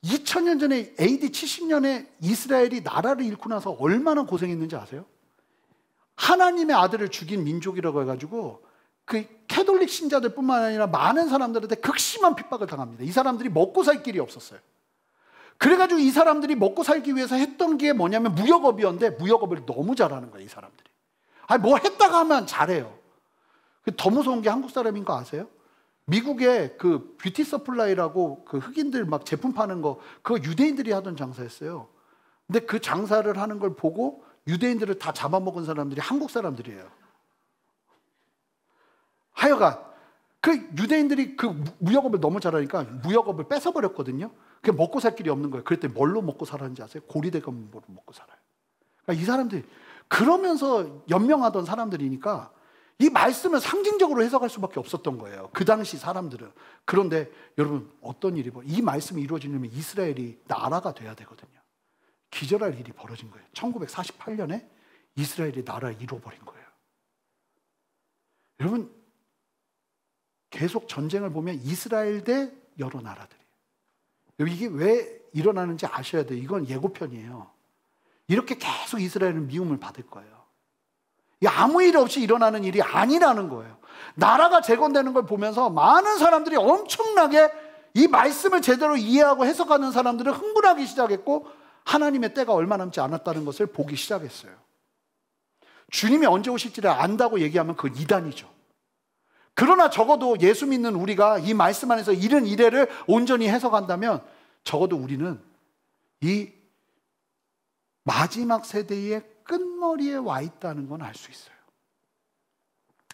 2000년 전에 AD 70년에 이스라엘이 나라를 잃고 나서 얼마나 고생했는지 아세요? 하나님의 아들을 죽인 민족이라고 해가지고 그 캐톨릭 신자들뿐만 아니라 많은 사람들한테 극심한 핍박을 당합니다. 이 사람들이 먹고 살 길이 없었어요. 그래가지고 이 사람들이 먹고 살기 위해서 했던 게 뭐냐면 무역업이었는데 무역업을 너무 잘하는 거예요, 이 사람들이. 아니 뭐 했다가 하면 잘해요. 더 무서운 게 한국 사람인 거 아세요? 미국의 그 뷰티 서플라이라고 그 흑인들 막 제품 파는 거, 그거 유대인들이 하던 장사였어요. 근데 그 장사를 하는 걸 보고 유대인들을 다 잡아먹은 사람들이 한국 사람들이에요. 하여간 그 유대인들이 그 무역업을 너무 잘하니까 무역업을 뺏어버렸거든요. 그게 먹고 살 길이 없는 거예요. 그랬더니 뭘로 먹고 살았는지 아세요? 고리대금으로 먹고 살아요. 그러니까 이 사람들이 그러면서 연명하던 사람들이니까 이 말씀을 상징적으로 해석할 수밖에 없었던 거예요, 그 당시 사람들은. 그런데 여러분, 어떤 일이 이 말씀이 이루어지려면 이스라엘이 나라가 돼야 되거든요. 기절할 일이 벌어진 거예요. 1948년에 이스라엘이 나라를 잃어버린 거예요. 여러분, 계속 전쟁을 보면 이스라엘 대 여러 나라들이에요. 이게 왜 일어나는지 아셔야 돼요. 이건 예고편이에요. 이렇게 계속 이스라엘은 미움을 받을 거예요. 아무 일 없이 일어나는 일이 아니라는 거예요. 나라가 재건되는 걸 보면서 많은 사람들이 엄청나게 이 말씀을 제대로 이해하고 해석하는 사람들은 흥분하기 시작했고, 하나님의 때가 얼마 남지 않았다는 것을 보기 시작했어요. 주님이 언제 오실지를 안다고 얘기하면 그건 이단이죠. 그러나 적어도 예수 믿는 우리가 이 말씀 안에서 이른 이래를 온전히 해석한다면 적어도 우리는 이 마지막 세대의 끝머리에 와 있다는 건 알 수 있어요.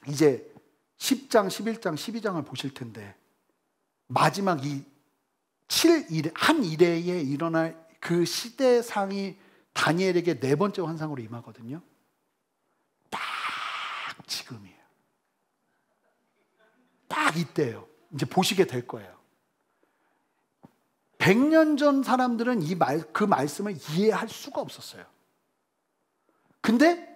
이제 10장, 11장, 12장을 보실 텐데 마지막 이 한 이래에 일어날 그 시대상이 다니엘에게 네 번째 환상으로 임하거든요. 딱 지금이에요. 딱 이때예요. 이제 보시게 될 거예요. 100년 전 사람들은 그 말씀을 이해할 수가 없었어요. 근데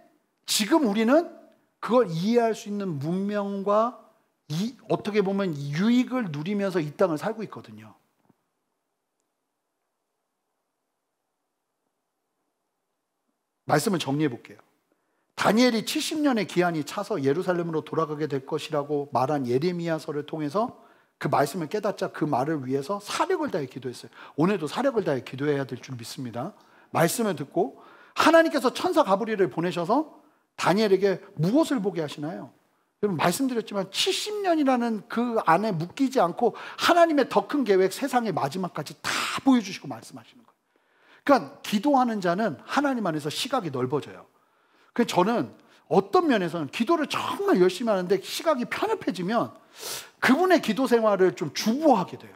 지금 우리는 그걸 이해할 수 있는 문명과 어떻게 보면 유익을 누리면서 이 땅을 살고 있거든요. 말씀을 정리해 볼게요. 다니엘이 70년의 기한이 차서 예루살렘으로 돌아가게 될 것이라고 말한 예레미야서를 통해서 그 말씀을 깨닫자 그 말을 위해서 사력을 다해 기도했어요. 오늘도 사력을 다해 기도해야 될 줄 믿습니다. 말씀을 듣고 하나님께서 천사 가브리엘을 보내셔서 다니엘에게 무엇을 보게 하시나요? 여러분, 말씀드렸지만 70년이라는 그 안에 묶이지 않고 하나님의 더 큰 계획, 세상의 마지막까지 다 보여주시고 말씀하시는 거예요. 그러니까 기도하는 자는 하나님 안에서 시각이 넓어져요. 그래서 저는 어떤 면에서는 기도를 정말 열심히 하는데 시각이 편협해지면 그분의 기도 생활을 좀 주부하게 돼요.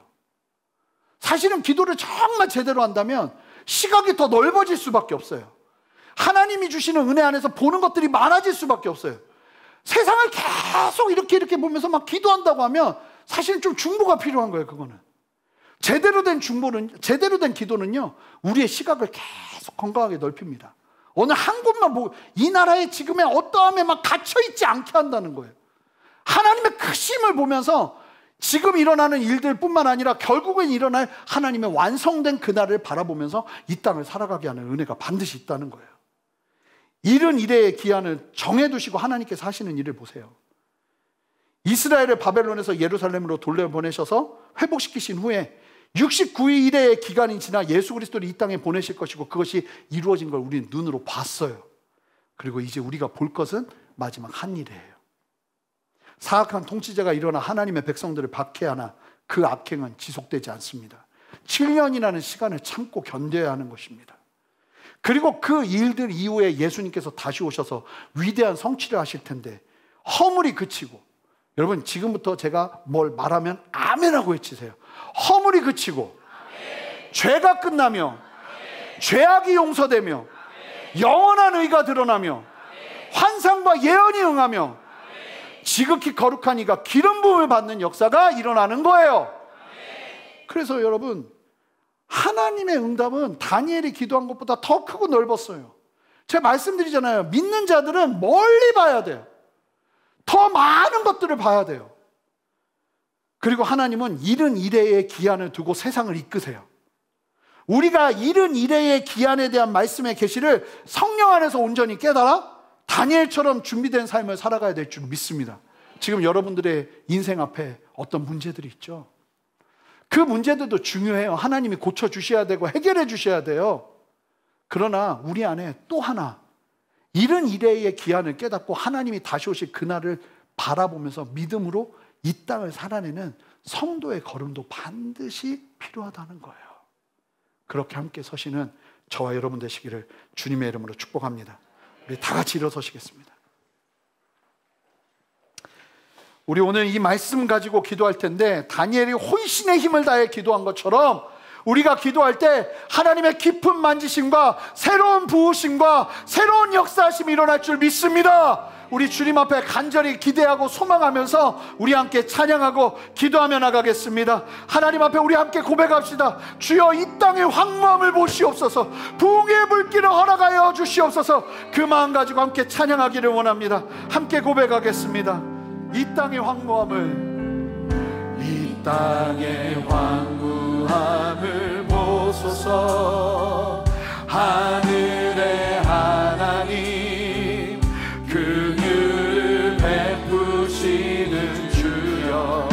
사실은 기도를 정말 제대로 한다면 시각이 더 넓어질 수밖에 없어요. 하나님이 주시는 은혜 안에서 보는 것들이 많아질 수밖에 없어요. 세상을 계속 이렇게 보면서 막 기도한다고 하면 사실은 좀 중보가 필요한 거예요. 그거는 제대로 된 기도는요, 우리의 시각을 계속 건강하게 넓힙니다. 어느 한 곳만 보고 이 나라의 지금의 어떠함에 막 갇혀있지 않게 한다는 거예요. 하나님의 크심을 보면서 지금 일어나는 일들뿐만 아니라 결국엔 일어날 하나님의 완성된 그날을 바라보면서 이 땅을 살아가게 하는 은혜가 반드시 있다는 거예요. 이른 이래의 기한을 정해두시고 하나님께서 하시는 일을 보세요. 이스라엘을 바벨론에서 예루살렘으로 돌려보내셔서 회복시키신 후에 69일의 기간이 지나 예수 그리스도를 이 땅에 보내실 것이고 그것이 이루어진 걸 우리는 눈으로 봤어요. 그리고 이제 우리가 볼 것은 마지막 한 일이에요. 사악한 통치자가 일어나 하나님의 백성들을 박해하나 그 악행은 지속되지 않습니다. 7년이라는 시간을 참고 견뎌야 하는 것입니다. 그리고 그 일들 이후에 예수님께서 다시 오셔서 위대한 성취를 하실 텐데 허물이 그치고, 여러분 지금부터 제가 뭘 말하면 아멘하고 외치세요. 허물이 그치고 아멘. 죄가 끝나며 아멘. 죄악이 용서되며 아멘. 영원한 의가 드러나며 아멘. 환상과 예언이 응하며 아멘. 지극히 거룩한 이가 기름 부음을 받는 역사가 일어나는 거예요. 아멘. 그래서 여러분, 하나님의 응답은 다니엘이 기도한 것보다 더 크고 넓었어요. 제가 말씀드리잖아요. 믿는 자들은 멀리 봐야 돼요. 더 많은 것들을 봐야 돼요. 그리고 하나님은 이른 이래의 기한을 두고 세상을 이끄세요. 우리가 이른 이래의 기한에 대한 말씀의 계시를 성령 안에서 온전히 깨달아 다니엘처럼 준비된 삶을 살아가야 될 줄 믿습니다. 지금 여러분들의 인생 앞에 어떤 문제들이 있죠. 그 문제들도 중요해요. 하나님이 고쳐주셔야 되고 해결해 주셔야 돼요. 그러나 우리 안에 또 하나, 이른 이래의 기한을 깨닫고 하나님이 다시 오실 그날을 바라보면서 믿음으로 이 땅을 살아내는 성도의 걸음도 반드시 필요하다는 거예요. 그렇게 함께 서시는 저와 여러분 되시기를 주님의 이름으로 축복합니다. 우리 다 같이 일어서시겠습니다. 우리 오늘 이 말씀 가지고 기도할 텐데, 다니엘이 혼신의 힘을 다해 기도한 것처럼 우리가 기도할 때 하나님의 깊은 만지심과 새로운 부으심과 새로운 역사하심이 일어날 줄 믿습니다. 우리 주님 앞에 간절히 기대하고 소망하면서 우리 함께 찬양하고 기도하며 나가겠습니다. 하나님 앞에 우리 함께 고백합시다. 주여, 이 땅의 황무함을 보시옵소서. 부흥의 물길을 허락하여 주시옵소서. 그 마음 가지고 함께 찬양하기를 원합니다. 함께 고백하겠습니다. 이 땅의 황무함을, 이 땅의 황무함을 보소서. 하늘의 하나님, 긍휼을 베푸시는 주여,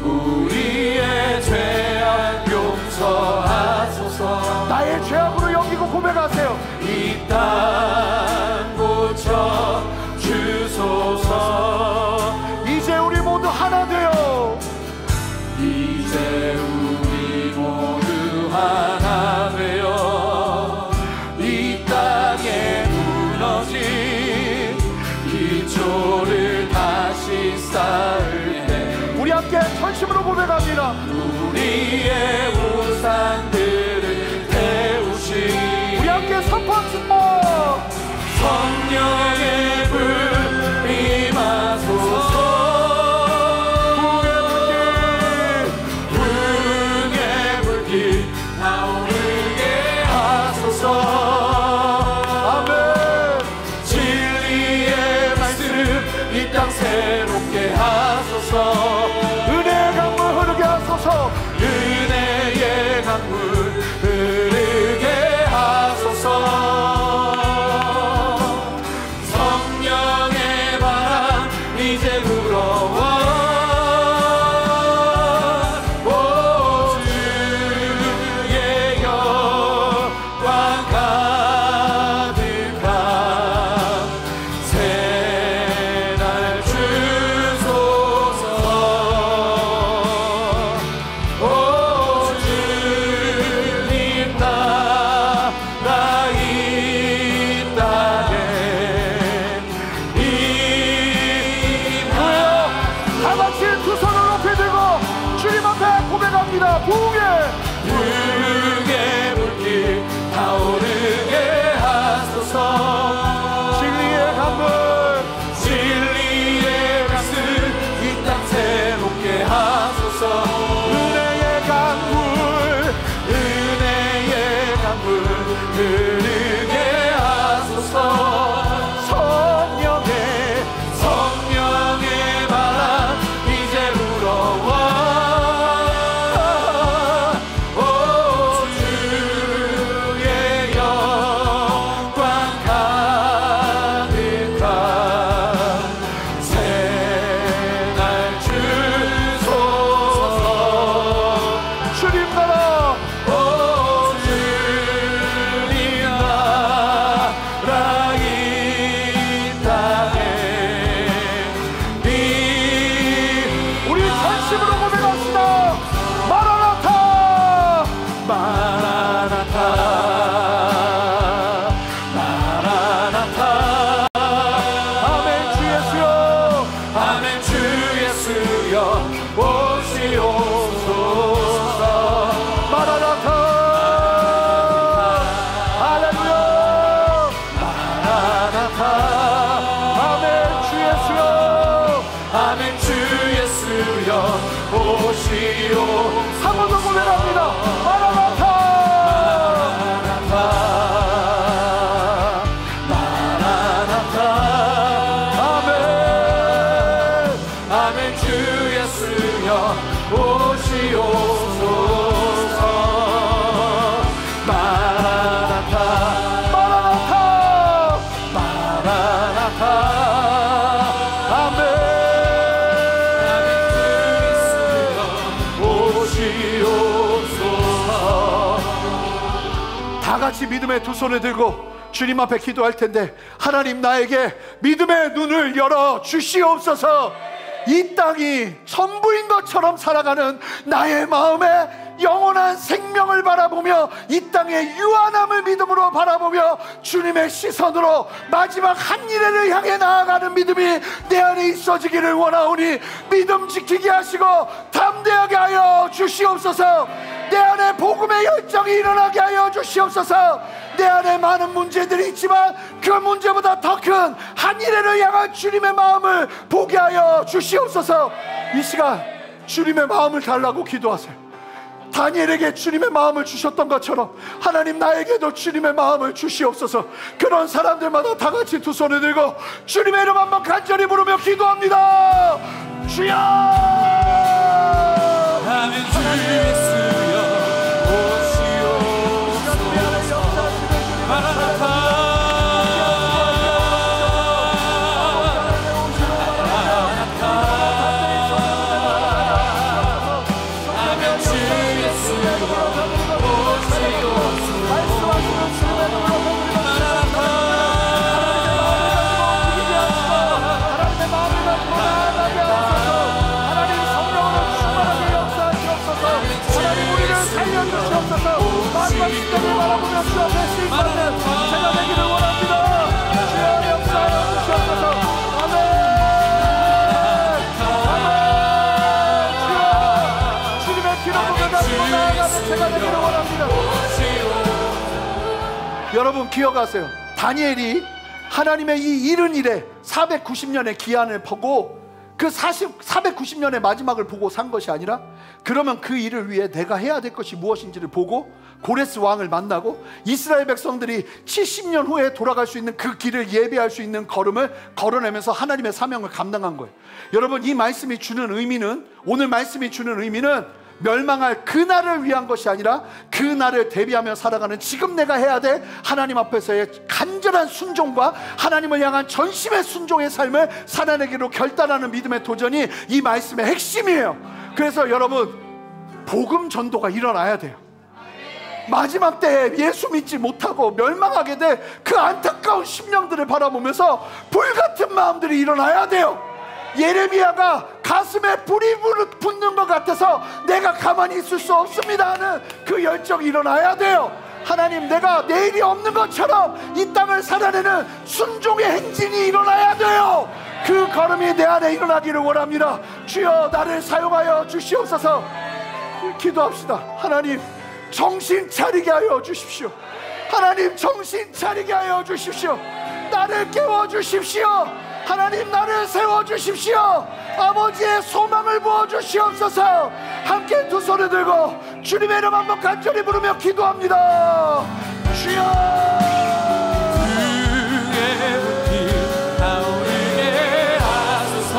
우리의 죄악 용서하소서. 나의 죄악으로 여기고 고백하세요. 이 땅 고쳐 주소서. 이제 우리 모두 하나 되어, 이제 우리 모두 하나 되어 이 땅에 무너진 기초를 다시 쌓을 때 우리 함께 전심으로 고백합니다. 우리의 우상들을 태우시. 우리 함께 선포합시다. 성령의 불 임하소서. 부흥의 불길 타오르게 하소서. 아멘. 진리의 말씀 이 땅 새롭게 하소서. 은혜의 강물 흐르게 하소서. 은혜의 강물 흐르게 하소서. 이제 불어와. 오 주의 영광 가득한 새날 주소서. 오 주님 따라 이 땅에 두 손을 높이 들고 주님 앞에 고백합니다. 부흥의 불길 타오르게 하소서. 진리의 강물, 진리의 강물 이 땅 새롭게 하소서. 은혜의 강물, 은혜의 강물 흐르게 하소서. 성령의 바람 이제 불어와. 오 주의 영광 가득한 새날 주소서. 주님 나라, 오 주님 나라 다 같이 믿음의 두 손을 들고 주님 앞에 기도할 텐데, 하나님 나에게 믿음의 눈을 열어 주시옵소서. 이 땅이 전부인 것처럼 살아가는 나의 마음에 영원한 생명을 바라보며 이 땅의 유한함을 믿음으로 바라보며 주님의 시선으로 마지막 한 일회를 향해 나아가는 믿음이 내 안에 있어지기를 원하오니 믿음 지키게 하시고 담대하게 하여 주시옵소서. 내 안에 복음의 열정이 일어나게 하여 주시옵소서. 내 안에 많은 문제들이 있지만 그 문제보다 더 큰 한 일회를 향한 주님의 마음을 보게 하여 주시옵소서. 이 시간 주님의 마음을 달라고 기도하세요. 다니엘에게 주님의 마음을 주셨던 것처럼 하나님 나에게도 주님의 마음을 주시옵소서. 그런 사람들마다 다 같이 두 손을 들고 주님의 이름 한번 간절히 부르며 기도합니다. 주여! 아멘. 주 예수여 오시옵소서. 마라나타. 여러분 기억하세요. 다니엘이 하나님의 이 이른 일에 490년의 기한을 보고 그 490년의 마지막을 보고 산 것이 아니라, 그러면 그 일을 위해 내가 해야 될 것이 무엇인지를 보고 고레스 왕을 만나고 이스라엘 백성들이 70년 후에 돌아갈 수 있는 그 길을 예배할 수 있는 걸음을 걸어내면서 하나님의 사명을 감당한 거예요. 여러분 이 말씀이 주는 의미는, 오늘 말씀이 주는 의미는 멸망할 그날을 위한 것이 아니라 그날을 대비하며 살아가는 지금 내가 해야 될 하나님 앞에서의 간절한 순종과 하나님을 향한 전심의 순종의 삶을 살아내기로 결단하는 믿음의 도전이 이 말씀의 핵심이에요. 그래서 여러분 복음 전도가 일어나야 돼요. 마지막 때에 예수 믿지 못하고 멸망하게 될 그 안타까운 심령들을 바라보면서 불같은 마음들이 일어나야 돼요. 예레미야가 가슴에 불이 붙는 것 같아서 내가 가만히 있을 수 없습니다 하는 그 열정이 일어나야 돼요. 하나님 내가 내일이 없는 것처럼 이 땅을 살아내는 순종의 행진이 일어나야 돼요. 그 걸음이 내 안에 일어나기를 원합니다. 주여 나를 사용하여 주시옵소서. 기도합시다. 하나님 정신 차리게 하여 주십시오. 하나님 정신 차리게 하여 주십시오. 나를 깨워주십시오. 하나님 나를 세워주십시오. 아버지의 소망을 부어주시옵소서. 함께 두 손을 들고 주님의 이름 한번 간절히 부르며 기도합니다. 주여 주의 불길 타오르게 하소서.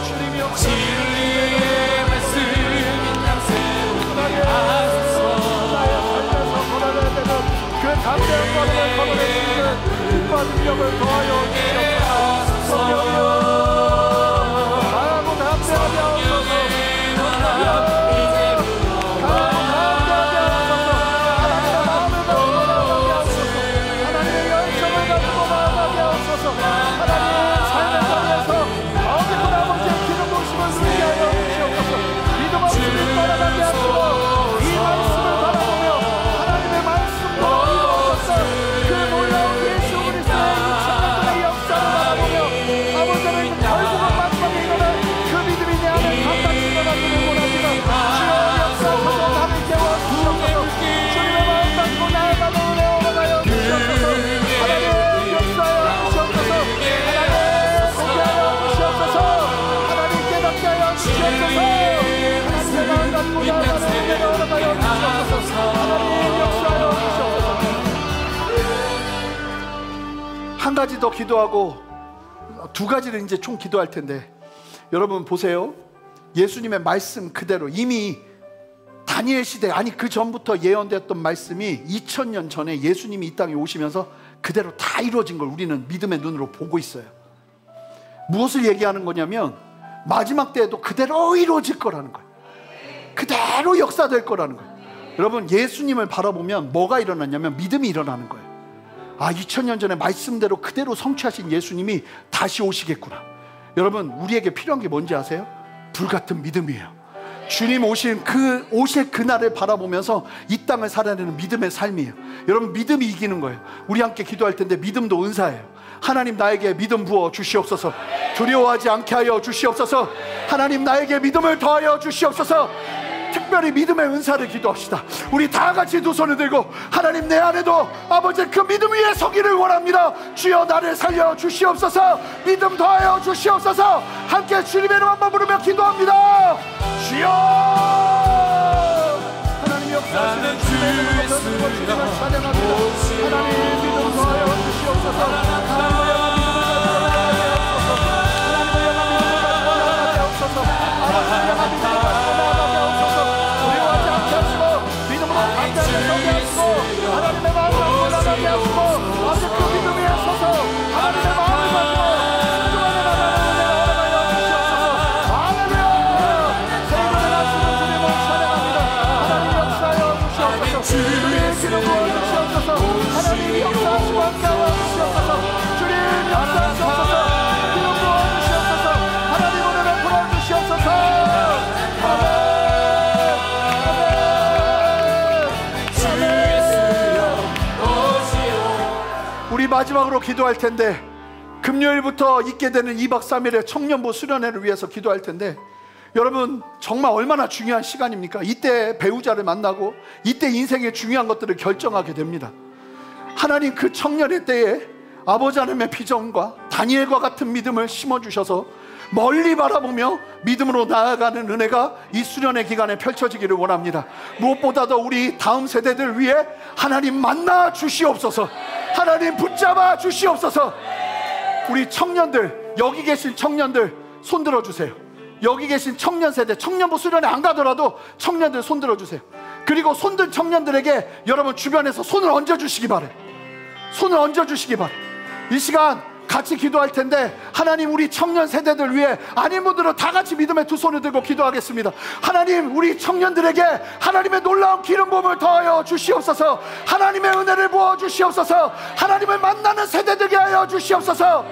주님이 진리의 말씀 인당 세우게 하소서. 나의 삶에서 걸어야 되는 그 담대한 걸음을 걸어내는 힘과 능력을 더하여 주시옵소서. 성령이여 강하고 담대하게 하옵소서. 하나님의 열정을 가지고 나아가게 하옵소서. 하나님의 삶의 자리에서 어디든 아버지의 기름 부으심을 누리게 하여 주시옵소서. 믿음 없이 따라가게 하시고 이 말씀을 바라보며 하나님의 말씀으로 이루어졌어 그 놀라운 예수 그리스도의 2000년의 역사를 바라보며 아버지는 결국은 마지막에 일어날 그 믿음이 내 안에 감당히 일어나기를 원합니다. 주여 역사하셔서 나를 깨워주시옵소서. 주님의 마음 갖고 나아가는 은혜와 하여 주시옵소서. 하나님 역사하여 주시옵소서. 하나님 공개하여 주시옵소서. 하나님 깨닫게 하여 주시옵소서. 하나님의 마음 갖고 나아가는 은혜와 하여 주시옵소서. 하나님 역사하여 주시옵소서. 한 가지 더 기도하고 두 가지를 이제 총 기도할 텐데, 여러분 보세요. 예수님의 말씀 그대로 이미 다니엘 시대, 아니 그 전부터 예언되었던 말씀이 2000년 전에 예수님이 이 땅에 오시면서 그대로 다 이루어진 걸 우리는 믿음의 눈으로 보고 있어요. 무엇을 얘기하는 거냐면 마지막 때에도 그대로 이루어질 거라는 거예요. 그대로 역사될 거라는 거예요. 여러분, 예수님을 바라보면 뭐가 일어났냐면 믿음이 일어나는 거예요. 아, 2000년 전에 말씀대로 그대로 성취하신 예수님이 다시 오시겠구나. 여러분, 우리에게 필요한 게 뭔지 아세요? 불같은 믿음이에요. 주님 오실 그날을 바라보면서 이 땅을 살아내는 믿음의 삶이에요. 여러분, 믿음이 이기는 거예요. 우리 함께 기도할 텐데 믿음도 은사예요. 하나님, 나에게 믿음 부어 주시옵소서. 두려워하지 않게 하여 주시옵소서. 하나님, 나에게 믿음을 더하여 주시옵소서. 특별히 믿음의 은사를 기도합시다. 우리 다 같이 두 손을 들고, 하나님, 내 안에도 아버지 그 믿음 위에 서기를 원합니다. 주여, 나를 살려 주시옵소서. 믿음 더하여 주시옵소서. 함께 주님의 이름 한번 부르며 기도합니다. 주여, 하나님 역사하시는 주님의 이름으로 주님을 찬양합니다. 하나님, 믿음 더하여 주시옵소서. 하나님을 향한 믿음을 가지고 나아가게 하옵소서. 하나님을 향한 믿음을 가지고 나아가게 하옵소서. 두려워하지 않게 하시고 믿음으로 담대하게 서게 하시고 하나님의 마음을 가지고 나아가게 하시고 아버지 그 믿음 위에 서서 하나님의 마음을 가지고 순종하는 하나님의 은혜가 허락하여 주시옵소서. 할렐루야. 새 이름을 하시는 주님을 찬양합니다. 하나님 역사하여 주시옵소서. 주의 기름 부어 주시옵소서. 하나님 역사하시고 함께하여 주시옵소서. 주님 역사하시옵소서. 기름 부어 주시옵소서. 하나님 오늘을 풀어주시옵소서. 우리 마지막으로 기도할 텐데, 금요일부터 있게 되는 2박 3일의 청년부 수련회를 위해서 기도할 텐데, 여러분, 정말 얼마나 중요한 시간입니까? 이때 배우자를 만나고 이때 인생의 중요한 것들을 결정하게 됩니다. 하나님, 그 청년의 때에 아버지 하나님의 비전과 다니엘과 같은 믿음을 심어주셔서 멀리 바라보며 믿음으로 나아가는 은혜가 이 수련의 기간에 펼쳐지기를 원합니다. 무엇보다도 우리 다음 세대들 위해 하나님 만나 주시옵소서. 하나님 붙잡아 주시옵소서. 우리 청년들, 여기 계신 청년들 손 들어주세요. 여기 계신 청년 세대, 청년부 수련회 안 가더라도 청년들 손 들어주세요. 그리고 손든 청년들에게 여러분 주변에서 손을 얹어주시기 바래요. 손을 얹어주시기 바래요. 이 시간 같이 기도할 텐데, 하나님, 우리 청년 세대들 위해 아닌 분들은 다 같이 믿음의 두 손을 들고 기도하겠습니다. 하나님, 우리 청년들에게 하나님의 놀라운 기름 부음을 더하여 주시옵소서. 하나님의 은혜를 부어 주시옵소서. 하나님을 만나는 세대되게 하여 주시옵소서.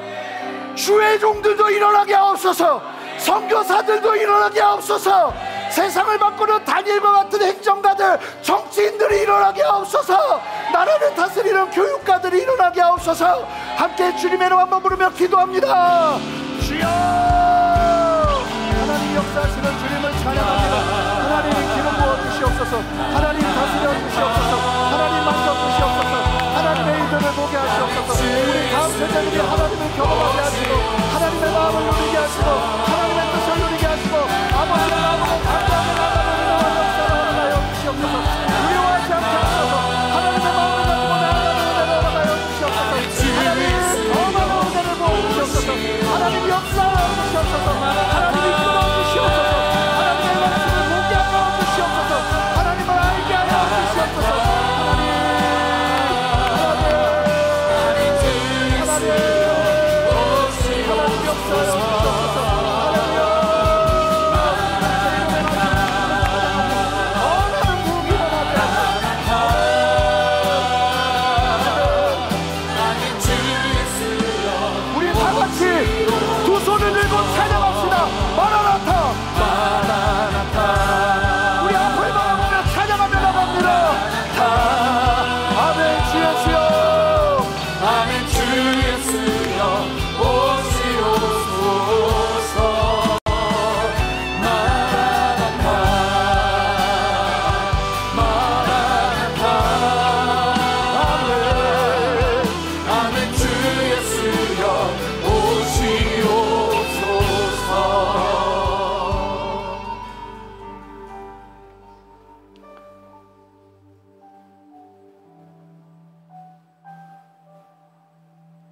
주의 종들도 일어나게 하옵소서. 선교사들도 일어나게 하옵소서. 세상을 바꾸는 다니엘과 같은 행정가들, 정치인들이 일어나게 하옵소서. 나라를 다스리는 교육가들이 일어나게 하옵소서. 함께 주님의 이름 한번 부르며 기도합니다. 주여, 하나님 역사하시는 주님을 찬양합니다. 하나님 기름 부어 주시옵소서. 하나님 다스려 주시옵소서. 하나님 만져 주시옵소서. 하나님의 이름을 보게 하시옵소서. 우리 다음 세대들이 하나님을 경험하게 하시고 하나님의 마음을 누리게 하시고 하나님의 뜻을 누리게 하시고 아버지의 마음으로 감사하게 나가는 은혜와 역사를 허락하여 주시옵소서. 두려워하지 않게 하소서. 하나님의 마음을 가지고 나아가는 은혜를 허락하여 주시옵소서. 하나님 더많은 은혜를 부어주시옵소서. 하나님 역사하여 주시옵소서. 하나님 이끌어 주시옵소서. 하나님의 말씀을 보게 하여 주시옵소서. 하나님을 알게 하여 주시옵소서.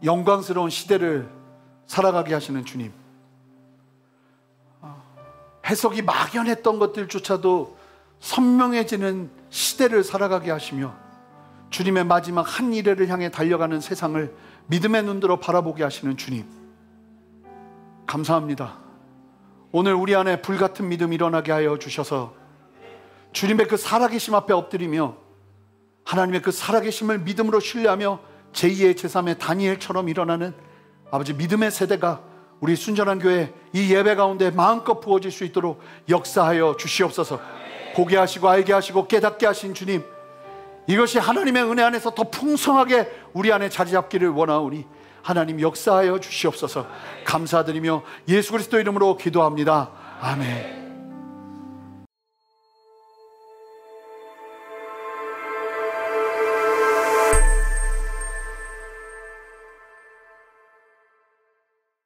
영광스러운 시대를 살아가게 하시는 주님, 해석이 막연했던 것들조차도 선명해지는 시대를 살아가게 하시며 주님의 마지막 한 일회를 향해 달려가는 세상을 믿음의 눈으로 바라보게 하시는 주님, 감사합니다. 오늘 우리 안에 불같은 믿음 일어나게 하여 주셔서 주님의 그 살아계심 앞에 엎드리며 하나님의 그 살아계심을 믿음으로 신뢰하며 제2의 제3의 다니엘처럼 일어나는 아버지 믿음의 세대가 우리 순전한 교회 이 예배 가운데 마음껏 부어질 수 있도록 역사하여 주시옵소서. 보게 하시고 알게 하시고 깨닫게 하신 주님, 이것이 하나님의 은혜 안에서 더 풍성하게 우리 안에 자리 잡기를 원하오니 하나님 역사하여 주시옵소서. 감사드리며 예수 그리스도 이름으로 기도합니다. 아멘.